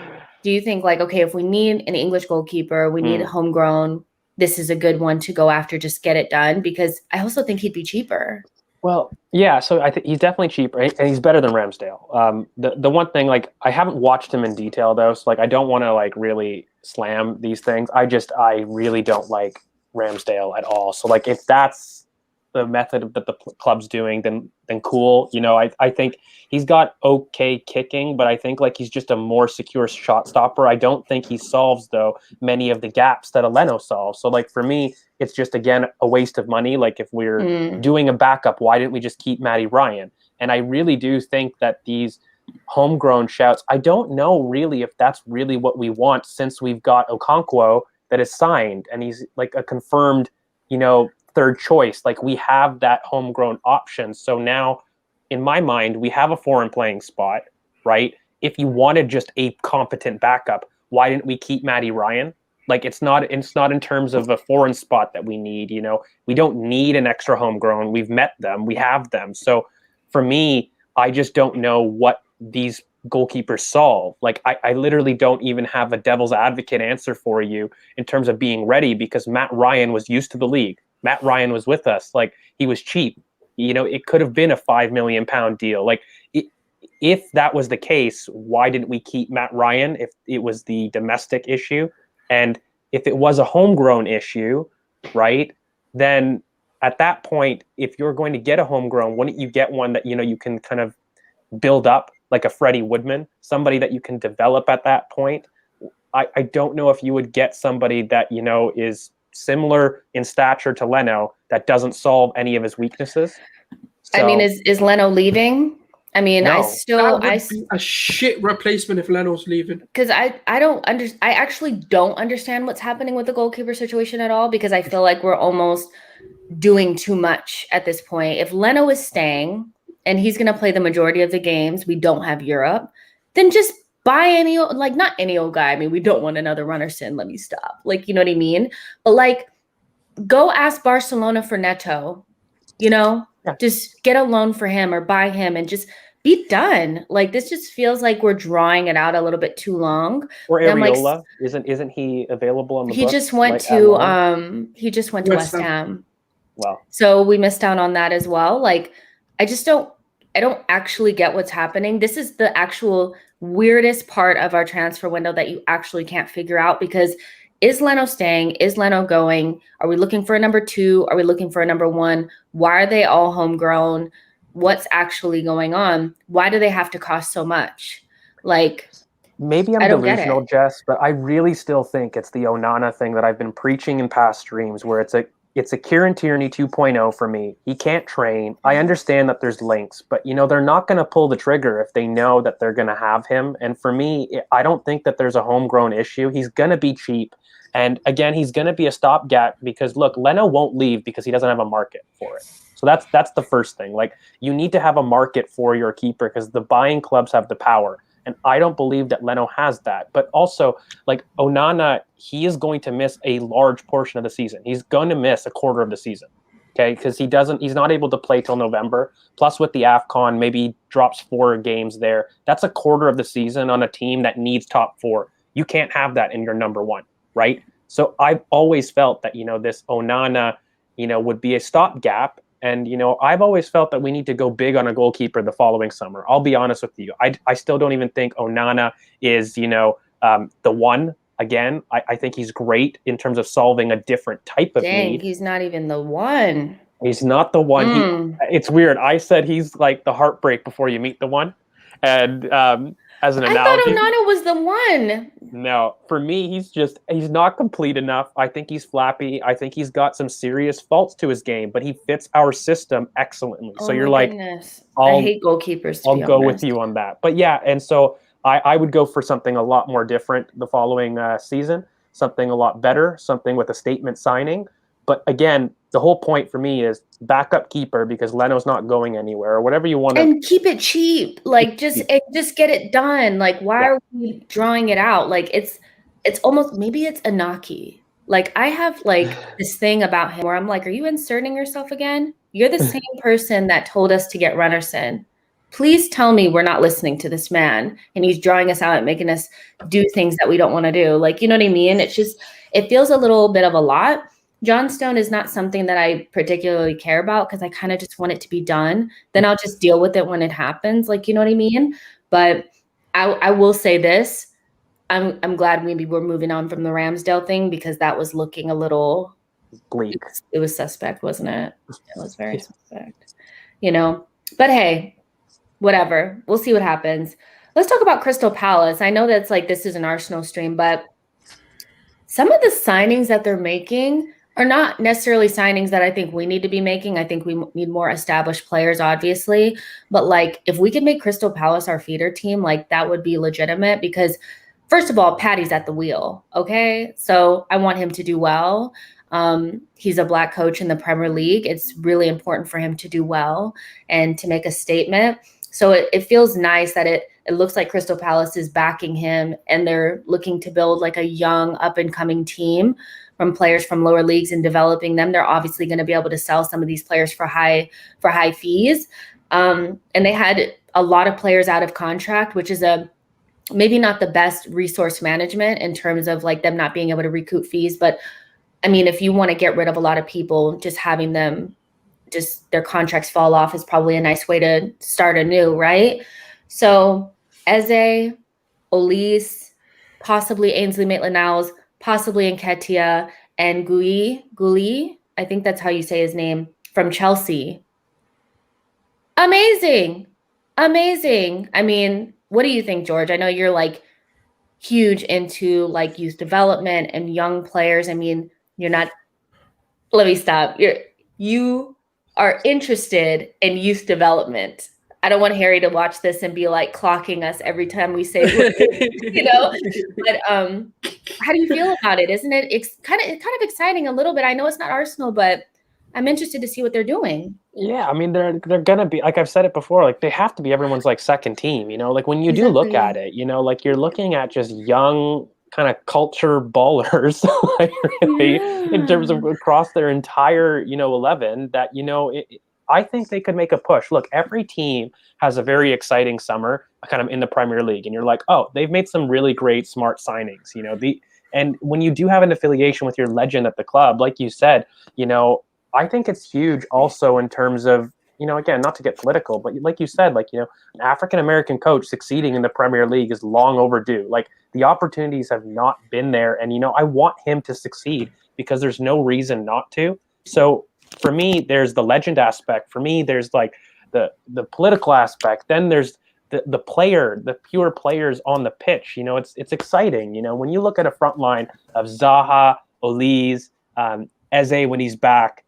think like, okay, if we need an English goalkeeper, we need a homegrown, this is a good one to go after, just get it done? Because I also think he'd be cheaper. Well, yeah, so I think he's definitely cheaper, and he's better than Ramsdale. The one thing, like, I haven't watched him in detail though, so like I don't want to like really slam these things. I really don't like Ramsdale at all. So like if that's the method that the club's doing, then cool. I think he's got okay kicking, but I think like he's just a more secure shot stopper. I don't think he solves though many of the gaps that Eleno solves. So like for me, it's just again a waste of money. Like if we're doing a backup, why didn't we just keep Matty Ryan? And I really do think that these homegrown shouts, I don't know really if that's really what we want, since we've got Okonkwo that is signed and he's like a confirmed, third choice. Like we have that homegrown option. So now in my mind, we have a foreign playing spot, right? If you wanted just a competent backup, why didn't we keep Matty Ryan? Like it's not in terms of a foreign spot that we need, we don't need an extra homegrown. We've met them, we have them. So for me, I just don't know what these goalkeepers solve? Like, I literally don't even have a devil's advocate answer for you in terms of being ready, because Matt Ryan was used to the league. Matt Ryan was with us. Like, he was cheap. It could have been a £5 million deal. Like, if that was the case, why didn't we keep Matt Ryan if it was the domestic issue? And if it was a homegrown issue, right, then at that point, if you're going to get a homegrown, wouldn't you get one that, you can kind of build up, like a Freddie Woodman, somebody that you can develop at that point? I don't know if you would get somebody that, is similar in stature to Leno that doesn't solve any of his weaknesses. So, I mean, is Leno leaving? I mean, no. That would be a shit replacement if Leno's leaving. Because I actually don't understand what's happening with the goalkeeper situation at all, because I feel like we're almost doing too much at this point. If Leno is staying and he's going to play the majority of the games, we don't have Europe, then just buy any, like, not any old guy. I mean, we don't want another Runnerson. Let me stop. Like, you know what I mean? But like, go ask Barcelona for Neto, just get a loan for him or buy him and just be done. Like, this just feels like we're drawing it out a little bit too long. Or Areola, isn't he available on the books? He just went to West Ham. Wow. So we missed out on that as well. Like, I don't actually get what's happening. This is the actual weirdest part of our transfer window that you actually can't figure out, because is Leno staying? Is Leno going? Are we looking for a number 2? Are we looking for a number 1? Why are they all homegrown? What's actually going on? Why do they have to cost so much? Like, maybe I'm delusional, Jess, but I really still think it's the Onana thing that I've been preaching in past streams, where it's a Kieran Tierney 2.0 for me. He can't train. I understand that there's links, but they're not going to pull the trigger if they know that they're going to have him. And for me, I don't think that there's a homegrown issue. He's going to be cheap. And again, he's going to be a stopgap, because look, Leno won't leave because he doesn't have a market for it. So that's the first thing. Like, you need to have a market for your keeper, because the buying clubs have the power. And I don't believe that Leno has that. But also, like, Onana, he is going to miss a large portion of the season. He's going to miss a quarter of the season, okay? Because he's not able to play till November. Plus, with the AFCON, maybe he drops 4 games there. That's a quarter of the season on a team that needs top 4. You can't have that in your number 1, right? So I've always felt that, this Onana, would be a stopgap. And, I've always felt that we need to go big on a goalkeeper the following summer. I'll be honest with you. I still don't even think Onana is, the one. Again, I think he's great in terms of solving a different type of need. He's not even the one. He's not the one. It's weird. I said he's like the heartbreak before you meet the one. And as an analogy, I thought Onana was the one. No, for me, he's not complete enough. I think he's flappy. I think he's got some serious faults to his game, but he fits our system excellently. So you're like, I hate goalkeepers. I'll go with you on that. But yeah, and so I would go for something a lot more different the following season, something a lot better, something with a statement signing. But again, the whole point for me is backup keeper, because Leno's not going anywhere, or whatever you want to. And keep it cheap. Like, just get it done. Like, why are we drawing it out? Like, it's almost, maybe it's Inaki. Like, I have like this thing about him where I'm like, are you inserting yourself again? You're the same person that told us to get Runnerson. Please tell me we're not listening to this man and he's drawing us out and making us do things that we don't want to do. Like, you know what I mean? It's just, it feels a little bit of a lot. Johnstone is not something that I particularly care about, because I kind of just want it to be done. Then I'll just deal with it when it happens. Like, you know what I mean? But I will say this. I'm glad maybe we're moving on from the Ramsdale thing, because that was looking a little bleak. It was suspect, wasn't it? It was very suspect. But hey, whatever. We'll see what happens. Let's talk about Crystal Palace. I know that's like, this is an Arsenal stream, but some of the signings that they're making are not necessarily signings that I think we need to be making. I think we need more established players, obviously. But like, if we could make Crystal Palace our feeder team, like, that would be legitimate, because first of all, Paddy's at the wheel. Okay. So I want him to do well. He's a Black coach in the Premier League. It's really important for him to do well and to make a statement. So it feels nice that it looks like Crystal Palace is backing him, and they're looking to build like a young up and coming team from players from lower leagues and developing them. They're obviously going to be able to sell some of these players for high fees. And they had a lot of players out of contract, which is maybe not the best resource management in terms of like them not being able to recoup fees. But I mean, if you want to get rid of a lot of people, just having them, just their contracts fall off is probably a nice way to start anew, right? So Eze, Olise, possibly Ainsley Maitland-Niles, possibly Nketiah, and Gully, I think that's how you say his name, from Chelsea. Amazing. I mean, what do you think, George? I know you're like huge into like youth development and young players. I mean, you're not, let me stop. You are interested in youth development. I don't want Harry to watch this and be like clocking us every time we say, but how do you feel about it? Isn't it kind of exciting a little bit? I know it's not Arsenal, but I'm interested to see what they're doing. Yeah, I mean they're gonna be, like I've said it before, like they have to be everyone's like second team, like when you do look at it, like you're looking at just young kind of culture ballers, like really, in terms of across their entire 11 that I think they could make a push. Look, every team has a very exciting summer kind of in the Premier League, and you're like, oh, they've made some really great smart signings, and when you do have an affiliation with your legend at the club, like you said, I think it's huge also in terms of, again, not to get political, but like you said, like, an African-American coach succeeding in the Premier League is long overdue. Like the opportunities have not been there. And, I want him to succeed because there's no reason not to. So for me, there's the legend aspect. For me, there's like the political aspect. Then there's the player, the pure players on the pitch. It's exciting. When you look at a front line of Zaha, Olise, Eze when he's back,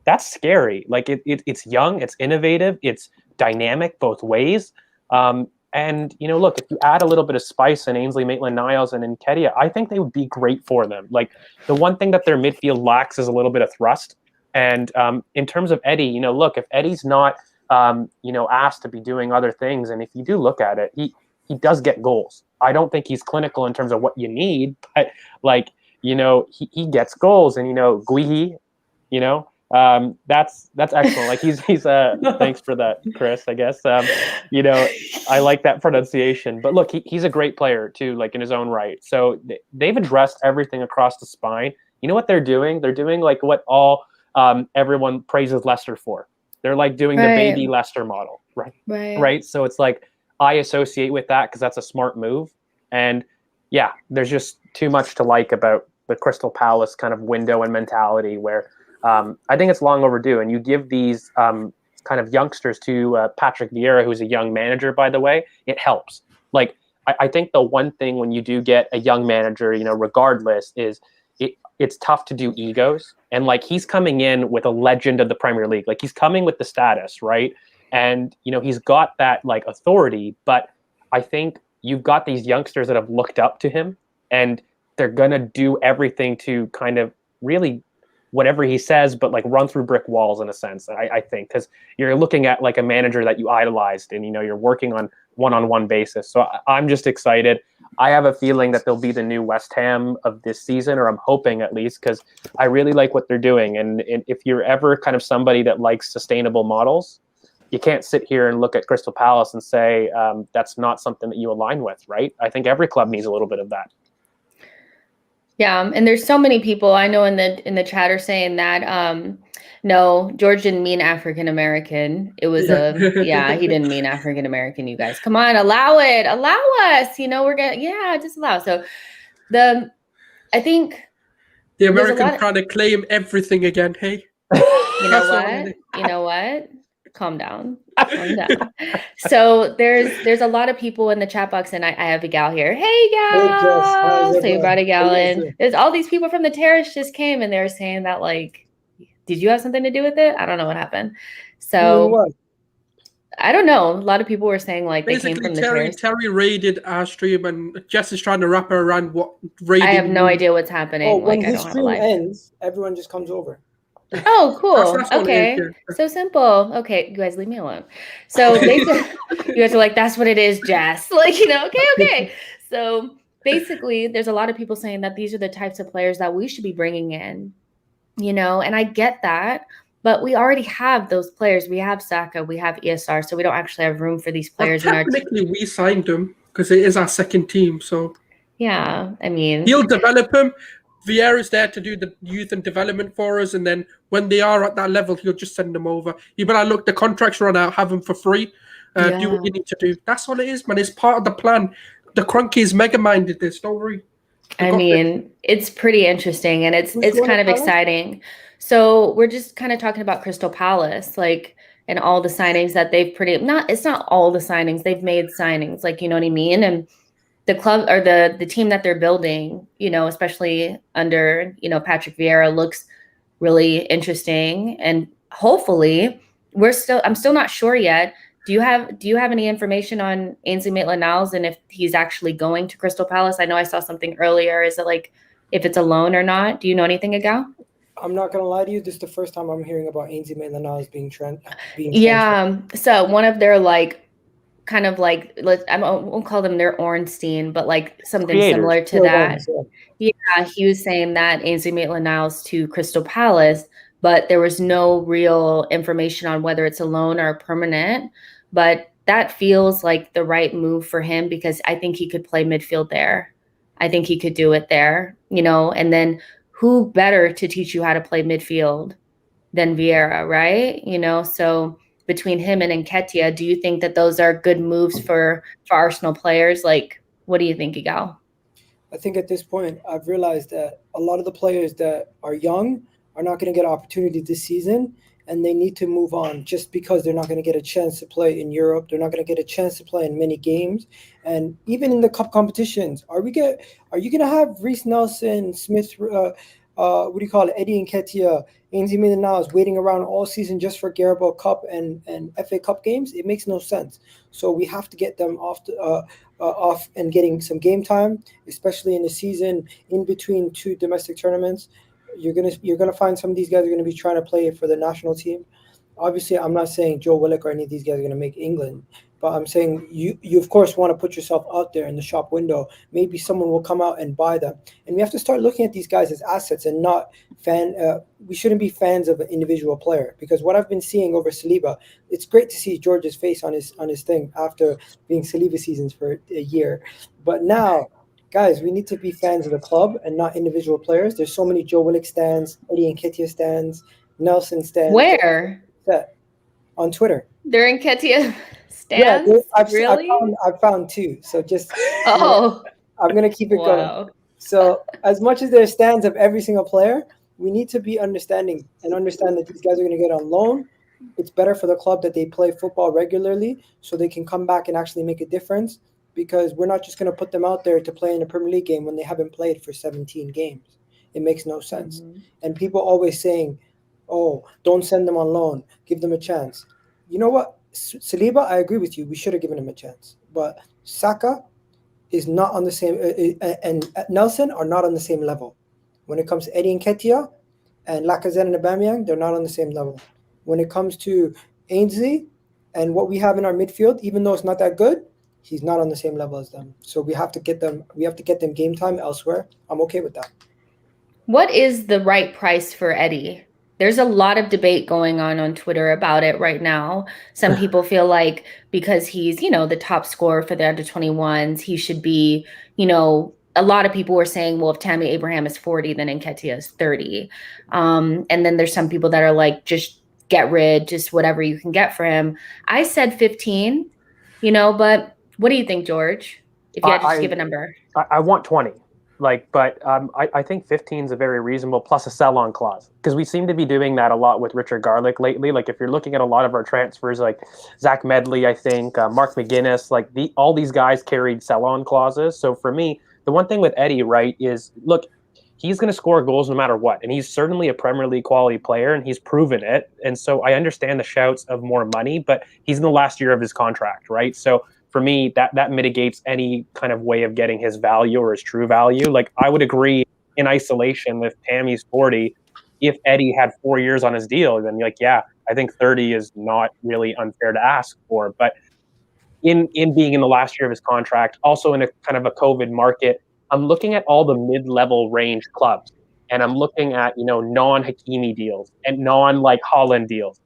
that's scary. Like it's young, it's innovative, it's dynamic both ways. And look, if you add a little bit of spice in Ainsley Maitland-Niles and Nketiah, I think they would be great for them. Like the one thing that their midfield lacks is a little bit of thrust. And in terms of Eddie, look, if Eddie's not asked to be doing other things, and if you do look at it, he does get goals. I don't think he's clinical in terms of what you need, but like he gets goals, and Guihi, that's excellent. Like he's thanks for that, Chris, I guess. I like that pronunciation. But look, he's a great player too, like in his own right. So they've addressed everything across the spine. You know what they're doing? They're doing like what everyone praises Leicester for. They're like doing the baby Leicester model, right? Right. So it's like I associate with that because that's a smart move. And yeah, there's just too much to like about the Crystal Palace kind of window and mentality where I think it's long overdue. And you give these kind of youngsters to Patrick Vieira, who's a young manager, by the way, it helps. Like, I think the one thing when you do get a young manager, regardless, is it's tough to do egos. And like, he's coming in with a legend of the Premier League. Like, he's coming with the status, right? And, he's got that like authority, but I think you've got these youngsters that have looked up to him and they're going to do everything to kind of really whatever he says, but like run through brick walls in a sense, I think, because you're looking at like a manager that you idolized and, you're working on one-on-one basis. So I'm just excited. I have a feeling that they'll be the new West Ham of this season, or I'm hoping at least, because I really like what they're doing. And if you're ever kind of somebody that likes sustainable models, you can't sit here and look at Crystal Palace and say that's not something that you align with, right? I think every club needs a little bit of that. Yeah, and there's so many people I know in the chat are saying that no, George didn't mean African American. It was he didn't mean African American. You guys, come on, allow us. We're gonna just allow. So I think the Americans trying to claim everything again. Hey, you know what? Calm down. So there's a lot of people in the chat box, and I have a gal here. Hey, gal. So you brought a gal in. There's all these people from the terrace just came, and they're saying that like, did you have something to do with it? I don't know what happened. So I don't know. A lot of people were saying like basically, they came from the terrace. Terry raided our stream, and Jess is trying to wrap her around what raiding. I have no idea what's happening. Oh, when his stream ends, everyone just comes over. Oh, cool. That's okay. So simple. Okay, you guys leave me alone. So basically, you guys are like, that's what it is, Jess. Like, okay. So basically, there's a lot of people saying that these are the types of players that we should be bringing in, and I get that. But we already have those players. We have Saka, we have ESR, so we don't actually have room for these players in our team. Technically, we signed him because it is our second team. So yeah, I mean, he'll develop him. Vieira's there to do the youth and development for us, and then when they are at that level, he'll just send them over. You better look, the contracts run out, have them for free. Do what you need to do. That's all it is, man. It's part of the plan. The Crunkies mega-minded this. Don't worry. I mean, it's pretty interesting, and it's kind of exciting. So we're just kind of talking about Crystal Palace, like, and all the signings that they've it's not all the signings. They've made signings, like, you know what I mean? And the club or the team that they're building, you know, especially under, you know, Patrick Vieira, looks really interesting. And hopefully I'm still not sure yet. Do you have any information on Ainsley Maitland-Niles and if he's actually going to Crystal Palace? I know I saw something earlier. Is it like if it's a loan or not? Do you know anything, Agal? I'm not gonna lie to you. This is the first time I'm hearing about Ainsley Maitland-Niles being transferred. Yeah. So one of their kind of like, I won't call them their Ornstein, but like something similar to that. Yeah, he was saying that Ainsley Maitland-Niles to Crystal Palace, but there was no real information on whether it's a loan or a permanent. But that feels like the right move for him because I think he could play midfield there. I think he could do it there, you know, and then who better to teach you how to play midfield than Vieira, right? You know, so between him and Nketiah, do you think that those are good moves for Arsenal players? Like, what do you think, Igal? I think at this point, I've realized that a lot of the players that are young are not going to get opportunity this season, and they need to move on just because they're not going to get a chance to play in Europe. They're not going to get a chance to play in many games. And even in the cup competitions, are you going to have Reece Nelson, Smith, what do you call it, Eddie Nketiah, Ainsley Maitland-Niles waiting around all season just for Carabao Cup and FA Cup games? It makes no sense. So we have to get them off and getting some game time, especially in the season in between two domestic tournaments. You're gonna find some of these guys are gonna be trying to play for the national team. Obviously, I'm not saying Joe Willock or any of these guys are gonna make England, but I'm saying you of course want to put yourself out there in the shop window. Maybe someone will come out and buy them, and we have to start looking at these guys as assets and not we shouldn't be fans of an individual player, because what I've been seeing over Saliba, it's great to see George's face on his thing after being Saliba seasons for a year, but now. Guys, we need to be fans of the club and not individual players. There's so many Joe Willock stands, Eddie Nketiah stands, Nelson stands. Where? On Twitter. They're Nketiah stands? Yeah, I've found two. So just I'm going to keep it going. So as much as there's stands of every single player, we need to be understanding and understand that these guys are going to get on loan. It's better for the club that they play football regularly so they can come back and actually make a difference. Because we're not just going to put them out there to play in a Premier League game when they haven't played for 17 games. It makes no sense. Mm-hmm. And people always saying, oh, don't send them on loan. Give them a chance. You know what? Saliba, I agree with you. We should have given him a chance. But Saka is not on the same and Nelson are not on the same level. When it comes to Eddie Nketiah and Lacazette and Aubameyang, they're not on the same level. When it comes to Ainsley and what we have in our midfield, even though it's not that good, he's not on the same level as them. So we have to get them game time elsewhere. I'm okay with that. What is the right price for Eddie? There's a lot of debate going on Twitter about it right now. Some people feel like because he's, you know, the top scorer for the under-21s, he should be, you know, a lot of people were saying, well, if Tammy Abraham is 40, then Nketiah is 30. And then there's some people that are like, just get rid, just whatever you can get for him. I said 15, you know, but what do you think, George? If you had to just give a number. I want 20. But I think 15 is a very reasonable, plus a sell-on clause, because we seem to be doing that a lot with Richard Garlick lately. Like if you're looking at a lot of our transfers, like Zach Medley, I think Mark McGuinness, like all these guys carried sell-on clauses. So for me, the one thing with Eddie, right, is look, he's going to score goals no matter what, and he's certainly a Premier League quality player, and he's proven it. And so I understand the shouts of more money, but he's in the last year of his contract, right? So for me, that mitigates any kind of way of getting his value or his true value. Like I would agree in isolation with Tammy's 40. If Eddie had 4 years on his deal, then like, yeah, I think 30 is not really unfair to ask for. But in being in the last year of his contract, also in a kind of a COVID market, I'm looking at all the mid-level range clubs. and I'm looking at, non-Hakimi deals and non-like Holland deals,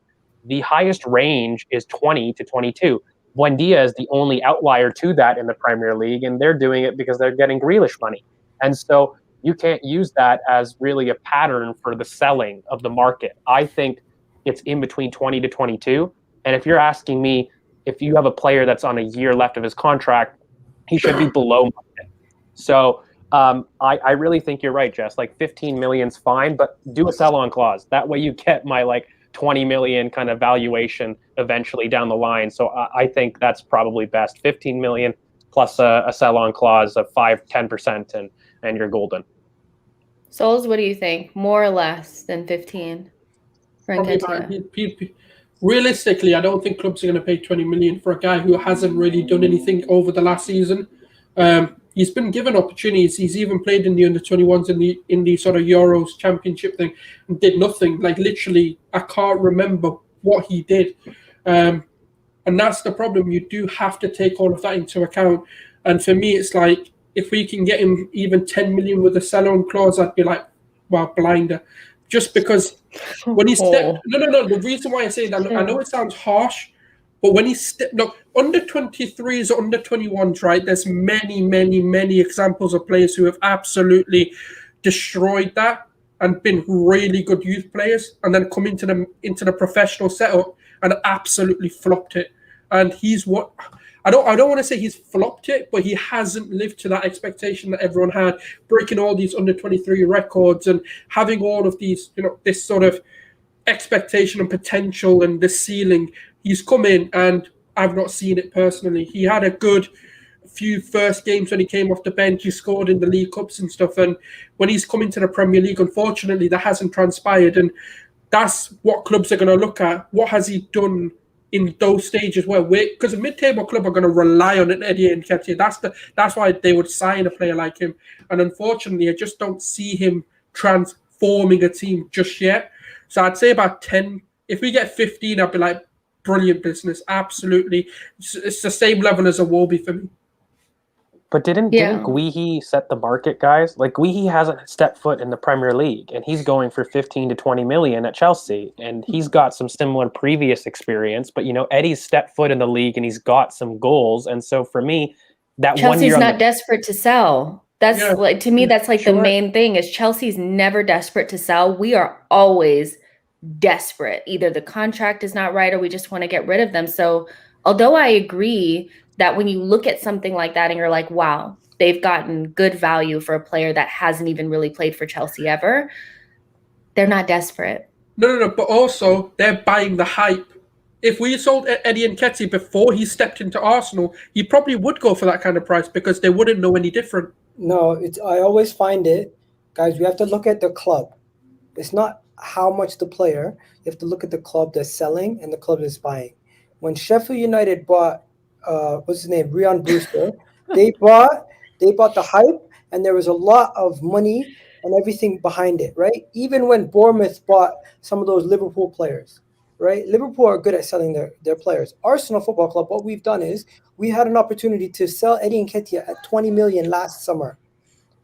the highest range is 20 to 22. Buendia is the only outlier to that in the Premier League, and they're doing it because they're getting Grealish money. And so you can't use that as really a pattern for the selling of the market. I think it's in between 20 to 22. And if you're asking me, if you have a player that's on a year left of his contract, he should be below market. So I really think you're right, Jess. Like 15 million's fine, but do a sell-on clause. That way you get my 20 million kind of valuation eventually down the line. So I think that's probably best. 15 million plus a sell-on clause of 5-10%, and you're golden. Sulz, what do you think? More or less than 15 for Nketiah? Realistically, I don't think clubs are going to pay 20 million for a guy who hasn't really done anything over the last season. He's been given opportunities. He's even played in the under-21s in the sort of Euros Championship thing and did nothing. Like literally, I can't remember what he did. And that's the problem. You do have to take all of that into account. And for me, it's like, if we can get him even 10 million with a sell-on clause, I'd be like, well, blinder. Just because when he stepped... No. The reason why I say that, I know it sounds harsh, but when he stepped... Look, under 23s or under 21s, right, there's many examples of players who have absolutely destroyed that and been really good youth players and then come into the professional setup and absolutely flopped it. And he's what... I don't want to say he's flopped it, but he hasn't lived to that expectation that everyone had, breaking all these under 23 records and having all of these, this sort of expectation and potential and the ceiling. He's come in and I've not seen it personally. He had a good few first games when he came off the bench. He scored in the League Cups and stuff. And when he's come into the Premier League, unfortunately, that hasn't transpired. And that's what clubs are going to look at. What has he done in those stages because a mid-table club are going to rely on Eddie Nketiah. That's why they would sign a player like him. And unfortunately, I just don't see him transforming a team just yet. So I'd say about 10. If we get 15, I'd be like, brilliant business. Absolutely. It's the same level as a Wolby for me. But didn't Guihi set the market, guys? Like Guihi hasn't stepped foot in the Premier League, and he's going for 15 to 20 million at Chelsea, and he's got some similar previous experience. But Eddie's stepped foot in the league, and he's got some goals. And so for me, that Chelsea's 1 year not desperate to sell. That's to me, that's the main thing is Chelsea's never desperate to sell. We are always desperate. Either the contract is not right, or we just want to get rid of them. So although I agree that when you look at something like that and you're like, wow, they've gotten good value for a player that hasn't even really played for Chelsea ever, they're not desperate. No, but also they're buying the hype. If we sold Eddie Nketiah before he stepped into Arsenal, he probably would go for that kind of price because they wouldn't know any different. No, I always find it, guys, we have to look at the club. It's not how much the player, you have to look at the club that's selling and the club that's buying. When Sheffield United bought what's his name, Ryan Brewster, they bought the hype, and there was a lot of money and everything behind it, right? Even when Bournemouth bought some of those Liverpool players, right? Liverpool are good at selling their players. Arsenal Football Club, what we've done is we had an opportunity to sell Eddie Nketiah at 20 million last summer.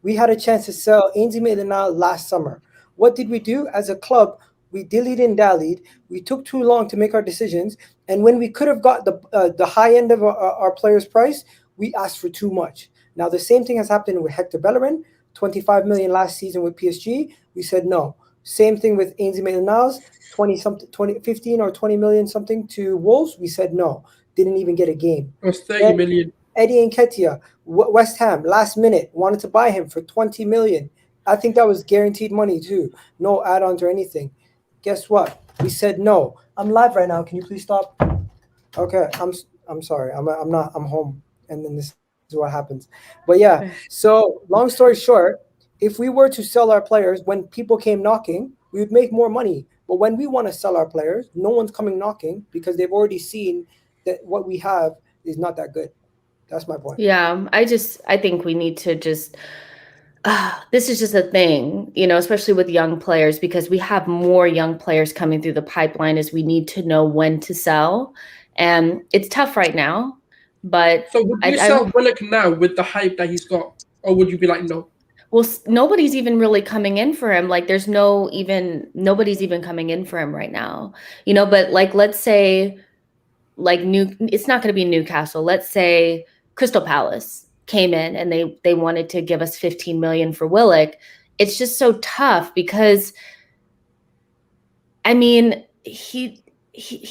We had a chance to sell Ainsley Maitland-Niles last summer. What did we do as a club? We dillied and dallied. We took too long to make our decisions. And when we could have got the high end of our player's price, we asked for too much. Now, the same thing has happened with Hector Bellerin, 25 million last season with PSG. We said no. Same thing with Ainsley Maitland-Niles, 15 or 20 million something to Wolves. We said no. Didn't even get a game. It was 30 million. Eddie Nketiah, West Ham, last minute, wanted to buy him for 20 million. I think that was guaranteed money too. No add-ons or anything. Guess what? We said no. I'm live right now. Can you please stop? Okay, I'm sorry. I'm home, and then this is what happens. But yeah, so long story short, if we were to sell our players when people came knocking, we would make more money. But when we want to sell our players, no one's coming knocking because they've already seen that what we have is not that good. That's my point. Yeah, I think we need to just. This is just a thing, especially with young players, because we have more young players coming through the pipeline as we need to know when to sell. And it's tough right now, but... So would you sell Willock now with the hype that he's got? Or would you be like, no? Well, nobody's even really coming in for him. Like there's nobody's even coming in for him right now. But like let's say like it's not going to be Newcastle. Let's say Crystal Palace came in and they wanted to give us 15 million for Willock. It's just so tough because I mean, he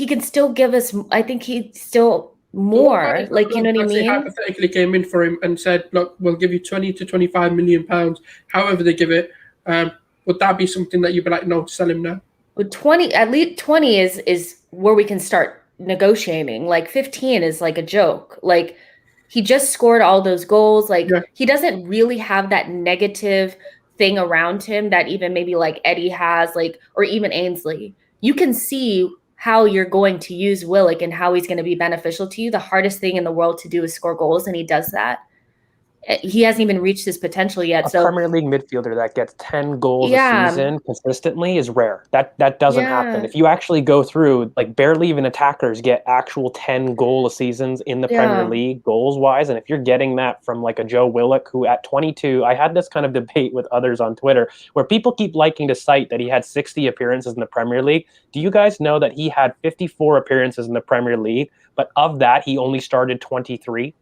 can still give us, I think he's still more, like, you know what I mean? Hypothetically came in for him and said, look, we'll give you 20 to 25 million pounds, however they give it. Would that be something that you'd be like, no, sell him now? With 20, at least 20 is where we can start negotiating. Like 15 is like a joke. Like he just scored all those goals. Like he doesn't really have that negative thing around him that even maybe like Eddie has, like, or even Ainsley. You can see how you're going to use Willock and how he's going to be beneficial to you. The hardest thing in the world to do is score goals, and he does that. He hasn't even reached his potential yet. A Premier League midfielder that gets 10 goals a season consistently is rare. That doesn't happen. If you actually go through, like, barely even attackers get actual 10 goal a seasons in the Premier League goals wise. And if you're getting that from like a Joe Willock, who at 22, I had this kind of debate with others on Twitter where people keep liking to cite that he had 60 appearances in the Premier League. Do you guys know that he had 54 appearances in the Premier League, but of that he only started 23?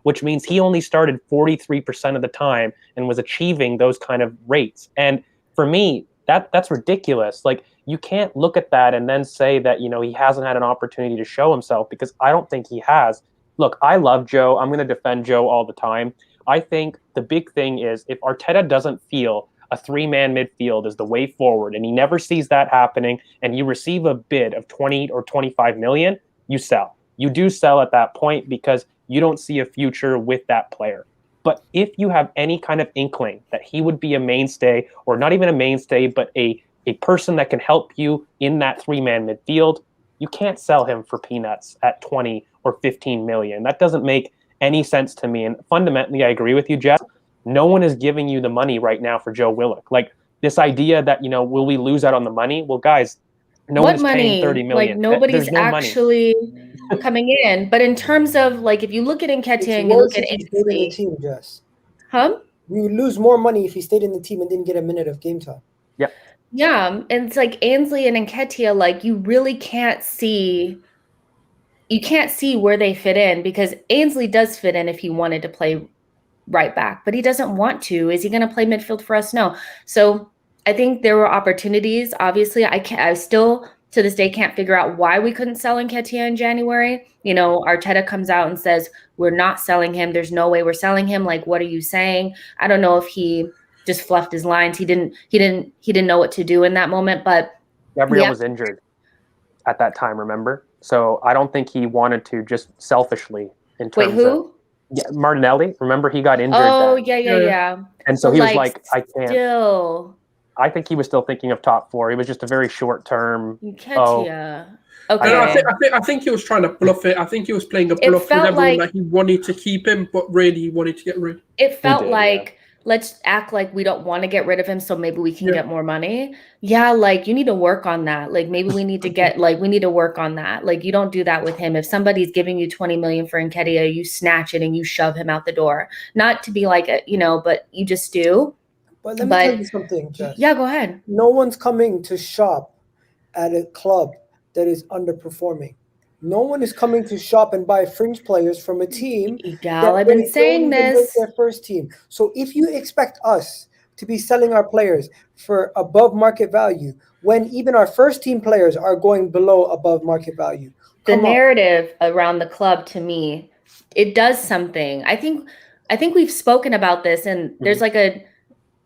Which means he only started 43% of the time and was achieving those kind of rates. And for me, that's ridiculous. Like, you can't look at that and then say that, he hasn't had an opportunity to show himself, because I don't think he has. Look, I love Joe. I'm going to defend Joe all the time. I think the big thing is if Arteta doesn't feel a three-man midfield is the way forward, and he never sees that happening, and you receive a bid of 20 or 25 million, you sell. You do sell at that point because you don't see a future with that player. But if you have any kind of inkling that he would be a mainstay, or not even a mainstay, but a person that can help you in that three-man midfield, you can't sell him for peanuts at 20 or 15 million. That doesn't make any sense to me. And fundamentally, I agree with you, Jeff. No one is giving you the money right now for Joe Willock. Like, this idea that, will we lose out on the money? Well, guys, no one's paying 30 million. Like, nobody's actually coming in. But in terms of, like, if you look at Nketiah and you look at Ainsley, team, Jess. Huh? We would lose more money if he stayed in the team and didn't get a minute of game time. Yeah. Yeah, and it's like Ainsley and Nketiah, like, you really can't see where they fit in, because Ainsley does fit in if he wanted to play right back, but he doesn't want to. Is he going to play midfield for us? No. So I think there were opportunities. Obviously, I still to this day can't figure out why we couldn't sell Nketiah in January. Arteta comes out and says we're not selling him. There's no way we're selling him. Like, what are you saying? I don't know if he just fluffed his lines. He didn't know what to do in that moment. But Gabriel was injured at that time, remember? So I don't think he wanted to, just selfishly in terms Wait, who? Martinelli. Remember, he got injured. Oh, yeah. And so he was like, I can't. Still. I think he was still thinking of top four. It was just a very short term. Okay. I think he was trying to bluff it. I think he was playing a bluff with everyone that he wanted to keep him, but really he wanted to get rid. It felt like, let's act like we don't want to get rid of him, so maybe we can get more money. Yeah, like, you need to work on that. Like, maybe we need to we need to work on that. Like, you don't do that with him. If somebody's giving you 20 million for Nketiah, you snatch it and you shove him out the door. Not to be like, but you just do. But let me tell you something, Jess. Yeah, go ahead. No one's coming to shop at a club that is underperforming. No one is coming to shop and buy fringe players from a team. I've been saying this. Their first team. So if you expect us to be selling our players for above market value, when even our first team players are going below above market value, the narrative around the club, to me, it does something. I think we've spoken about this, and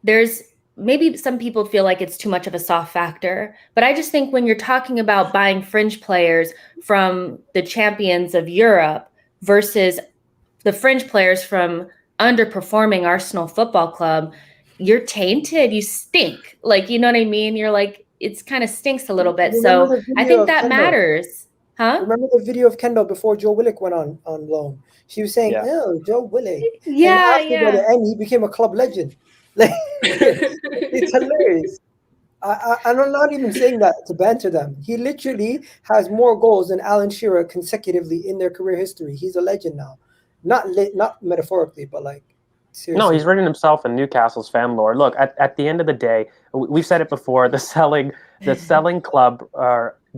there's maybe some people feel like it's too much of a soft factor, but I just think when you're talking about buying fringe players from the champions of Europe versus the fringe players from underperforming Arsenal Football Club, you're tainted. You stink. Like, you know what I mean? You're like, it's kind of stinks a little bit. So I think that matters. Huh? Remember the video of Kendall before Joe Willock went on loan? She was saying, "Oh, Joe Willock." Yeah, and after by the end, he became a club legend. Like, it's hilarious. I'm not even saying that to banter them. He literally has more goals than Alan Shearer consecutively in their career history. He's a legend now. Not metaphorically, but like Seriously. No, he's written himself in Newcastle's fan lore. Look, at the end of the day, we've said it before. The selling club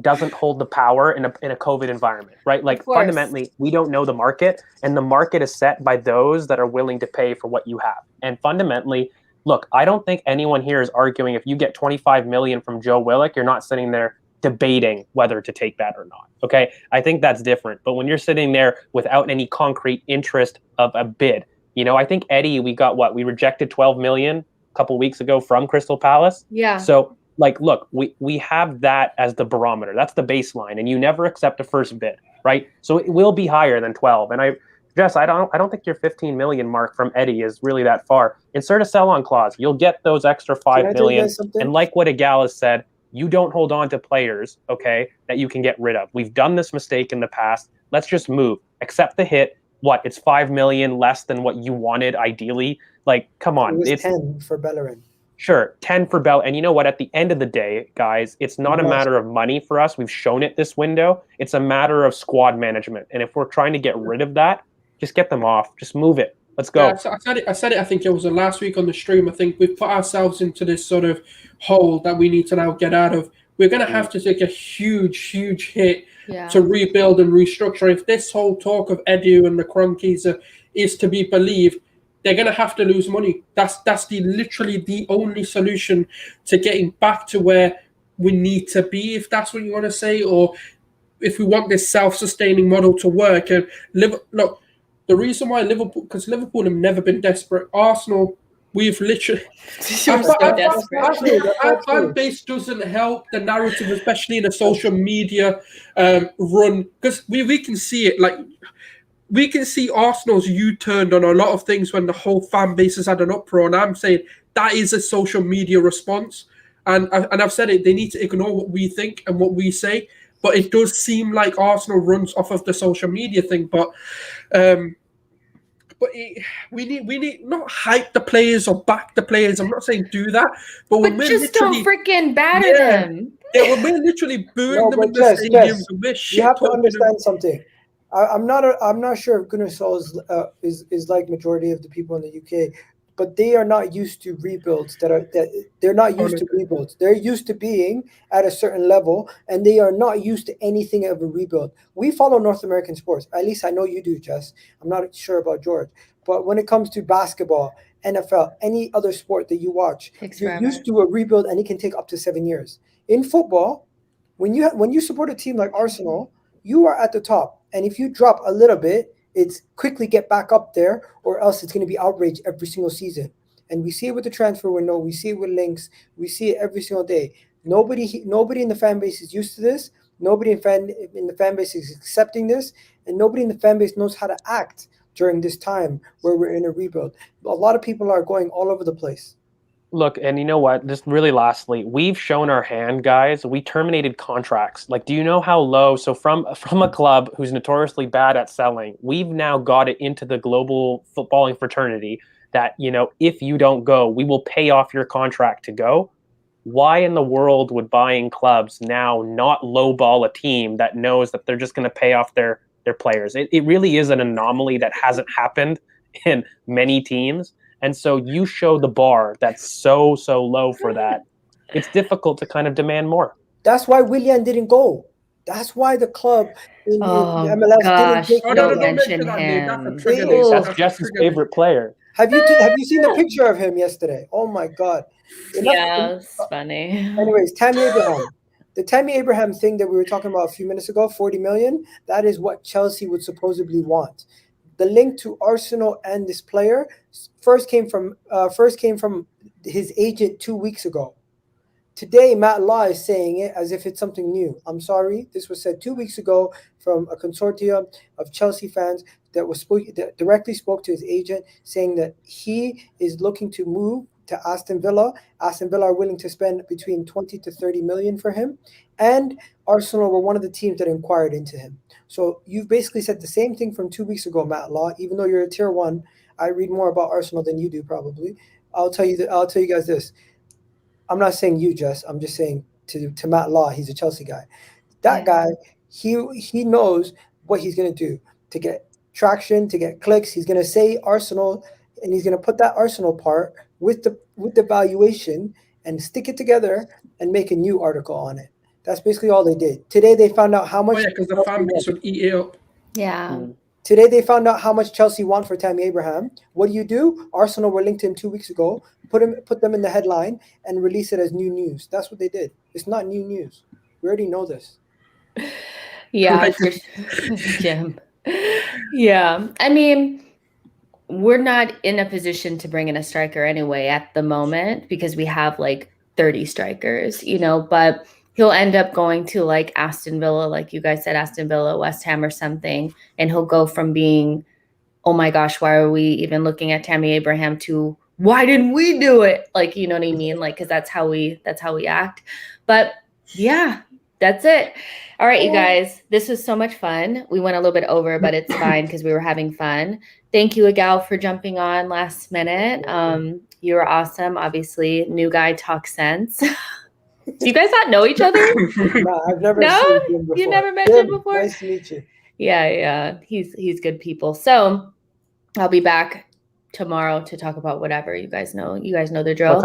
doesn't hold the power in a COVID environment, right? Like fundamentally, we don't know the market, and the market is set by those that are willing to pay for what you have. And fundamentally, look, I don't think anyone here is arguing if you get 25 million from Joe Willock, you're not sitting there debating whether to take that or not. Okay, I think that's different. But when you're sitting there without any concrete interest of a bid. I think Eddie, we rejected 12 million a couple weeks ago from Crystal Palace. Yeah. So look, we have that as the barometer. That's the baseline, and you never accept a first bid, right? So it will be higher than 12. And I don't think your 15 million mark from Eddie is really that far. Insert a sell-on clause. You'll get those extra 5 million. And like what Igal has said, you don't hold on to players, okay, that you can get rid of. We've done this mistake in the past. Let's just move. Accept the hit. It's 5 million less than what you wanted ideally. Like, come on. It was 10 for Bellerin. Sure, 10 for Bell. And you know what? At the end of the day, guys, it's not a matter of money for us. We've shown it this window. It's a matter of squad management. And if we're trying to get rid of that, just get them off. Just move it. Let's go. Yeah, I said it. I think it was last week on the stream. I think we've put ourselves into this sort of hole that we need to now get out of. We're going to have to take a huge, huge hit to rebuild and restructure. If this whole talk of Edu and the Cronkies is to be believed, they're going to have to lose money. That's literally the only solution to getting back to where we need to be, if that's what you want to say, or if we want this self-sustaining model to work. And look, the reason why because Liverpool have never been desperate. Arsenal, we've literally... Our fan base doesn't help the narrative, especially in a social media run, because we can see it. Like, we can see Arsenal's U-turned on a lot of things when the whole fan base has had an uproar, and I'm saying that is a social media response. And I've said it, they need to ignore what we think and what we say. But it does seem like Arsenal runs off of the social media thing. But we need not hype the players or back the players. I'm not saying do that, but when we're just don't freaking batter them. Yeah, when we're literally booing them in the stadiums, we're shit. You have to understand something. I'm not sure if Gunnar Sulz is like majority of the people in the UK, but they are not used to rebuilds they're not used to rebuilds. They're used to being at a certain level, and they are not used to anything of a rebuild. We follow North American sports. At least I know you do, Jess. I'm not sure about George. But when it comes to basketball, NFL, any other sport that you watch, you're used to a rebuild, and it can take up to 7 years. In football, when you support a team like Arsenal, you are at the top. And if you drop a little bit, it's quickly get back up there, or else it's going to be outrage every single season. And we see it with the transfer window. We see it with links. We see it every single day. Nobody in the fan base is used to this. Nobody in the fan base is accepting this. And nobody in the fan base knows how to act during this time where we're in a rebuild. A lot of people are going all over the place. Look, and you know what? Just really lastly, we've shown our hand, guys. We terminated contracts. Like, do you know how low? So from a club who's notoriously bad at selling, we've now got it into the global footballing fraternity that, if you don't go, we will pay off your contract to go. Why in the world would buying clubs now not lowball a team that knows that they're just going to pay off their players? It really is an anomaly that hasn't happened in many teams. And so you show the bar that's so low for that. It's difficult to kind of demand more. That's why Willian didn't go. That's why the club in MLS didn't take don't mention him. That's Jess's favorite player. Have you seen the picture of him yesterday? Oh my God. Yeah, it's funny. Anyways, Tammy Abraham. The Tammy Abraham thing that we were talking about a few minutes ago, 40 million, that is what Chelsea would supposedly want. The link to Arsenal and this player first came from his agent 2 weeks ago. Today, Matt Law is saying it as if it's something new. I'm sorry. This was said 2 weeks ago from a consortium of Chelsea fans that directly spoke to his agent, saying that he is looking to move to Aston Villa. Aston Villa are willing to spend between 20 to 30 million for him. And Arsenal were one of the teams that inquired into him. So you've basically said the same thing from 2 weeks ago, Matt Law. Even though you're a tier one, I read more about Arsenal than you do probably. I'll tell you guys this. I'm not saying you, Jess. I'm just saying to Matt Law. He's a Chelsea guy. That guy, he knows what he's going to do to get traction, to get clicks. He's going to say Arsenal and he's going to put that Arsenal part with the valuation and stick it together and make a new article on it. That's basically all they did. Today they found out how much. Oh yeah, because the fan base would eat it up. Yeah. Today they found out how much Chelsea want for Tammy Abraham. What do? Arsenal were linked to him 2 weeks ago. Put them in the headline and release it as new news. That's what they did. It's not new news. We already know this. Yeah, for Jim. Yeah. I mean, we're not in a position to bring in a striker anyway at the moment because we have like 30 strikers, you know, but he'll end up going to like Aston Villa, like you guys said, Aston Villa, West Ham or something. And he'll go from being, oh my gosh, why are we even looking at Tammy Abraham to why didn't we do it? Like, you know what I mean? Like, cause that's how we act. But yeah, that's it. All right, you guys, this was so much fun. We went a little bit over, but it's fine because we were having fun. Thank you, Agal, for jumping on last minute. You were awesome. Obviously, new guy talks sense. Do you guys not know each other? No, I've never seen him before. You never met him before? Nice to meet you. Yeah. He's good people. So I'll be back tomorrow to talk about whatever. You guys know the drill.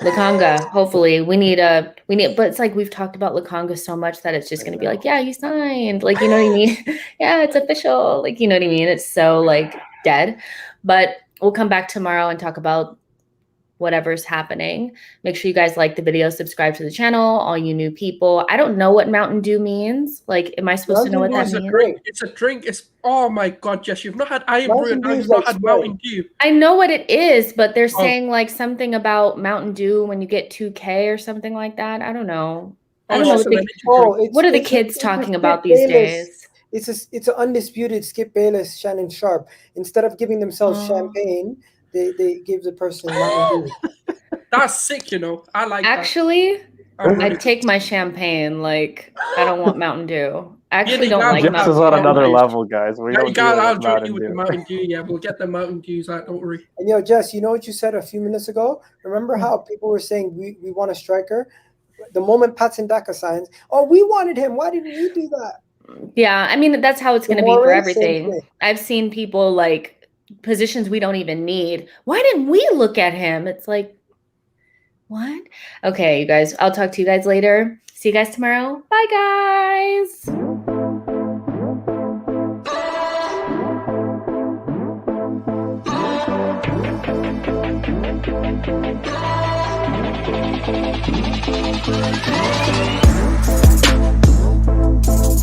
Lukonga. Hopefully we need, but it's like we've talked about Lukonga so much that it's just going to be like, yeah, you signed. Like, you know what I mean? Yeah, it's official. Like, you know what I mean? It's so like dead, but we'll come back tomorrow and talk about whatever's happening. Make sure you guys like the video, subscribe to the channel, all you new people. I don't know what Mountain Dew means. Like, am I supposed to know what that means? It's a drink. Oh my God, Jess, you've not had Iron Brew and you've not had Mountain Dew. I know what it is, but they're saying like something about Mountain Dew when you get 2K or something like that. I don't know. What are the kids talking about these days? It's an undisputed Skip Bayless, Shannon Sharp. Instead of giving themselves champagne, they give the person Mountain Dew. That's sick, you know. I like Actually, I take my champagne. Like, I don't want Mountain Dew. I actually don't like Mountain Dew. This is on another level, guys. We don't I'll join you with the Mountain Dew. Yeah, we'll get the Mountain Dews out. Don't worry. And Jess, you know what you said a few minutes ago? Remember how people were saying we want a striker? The moment Patson Daka signs, we wanted him. Why didn't you do that? Yeah, I mean, that's how it's going to be for everything. I've seen people like positions we don't even need. Why didn't we look at him? It's like, what? Okay, you guys, I'll talk to you guys later. See you guys tomorrow. Bye, guys. We'll be right back.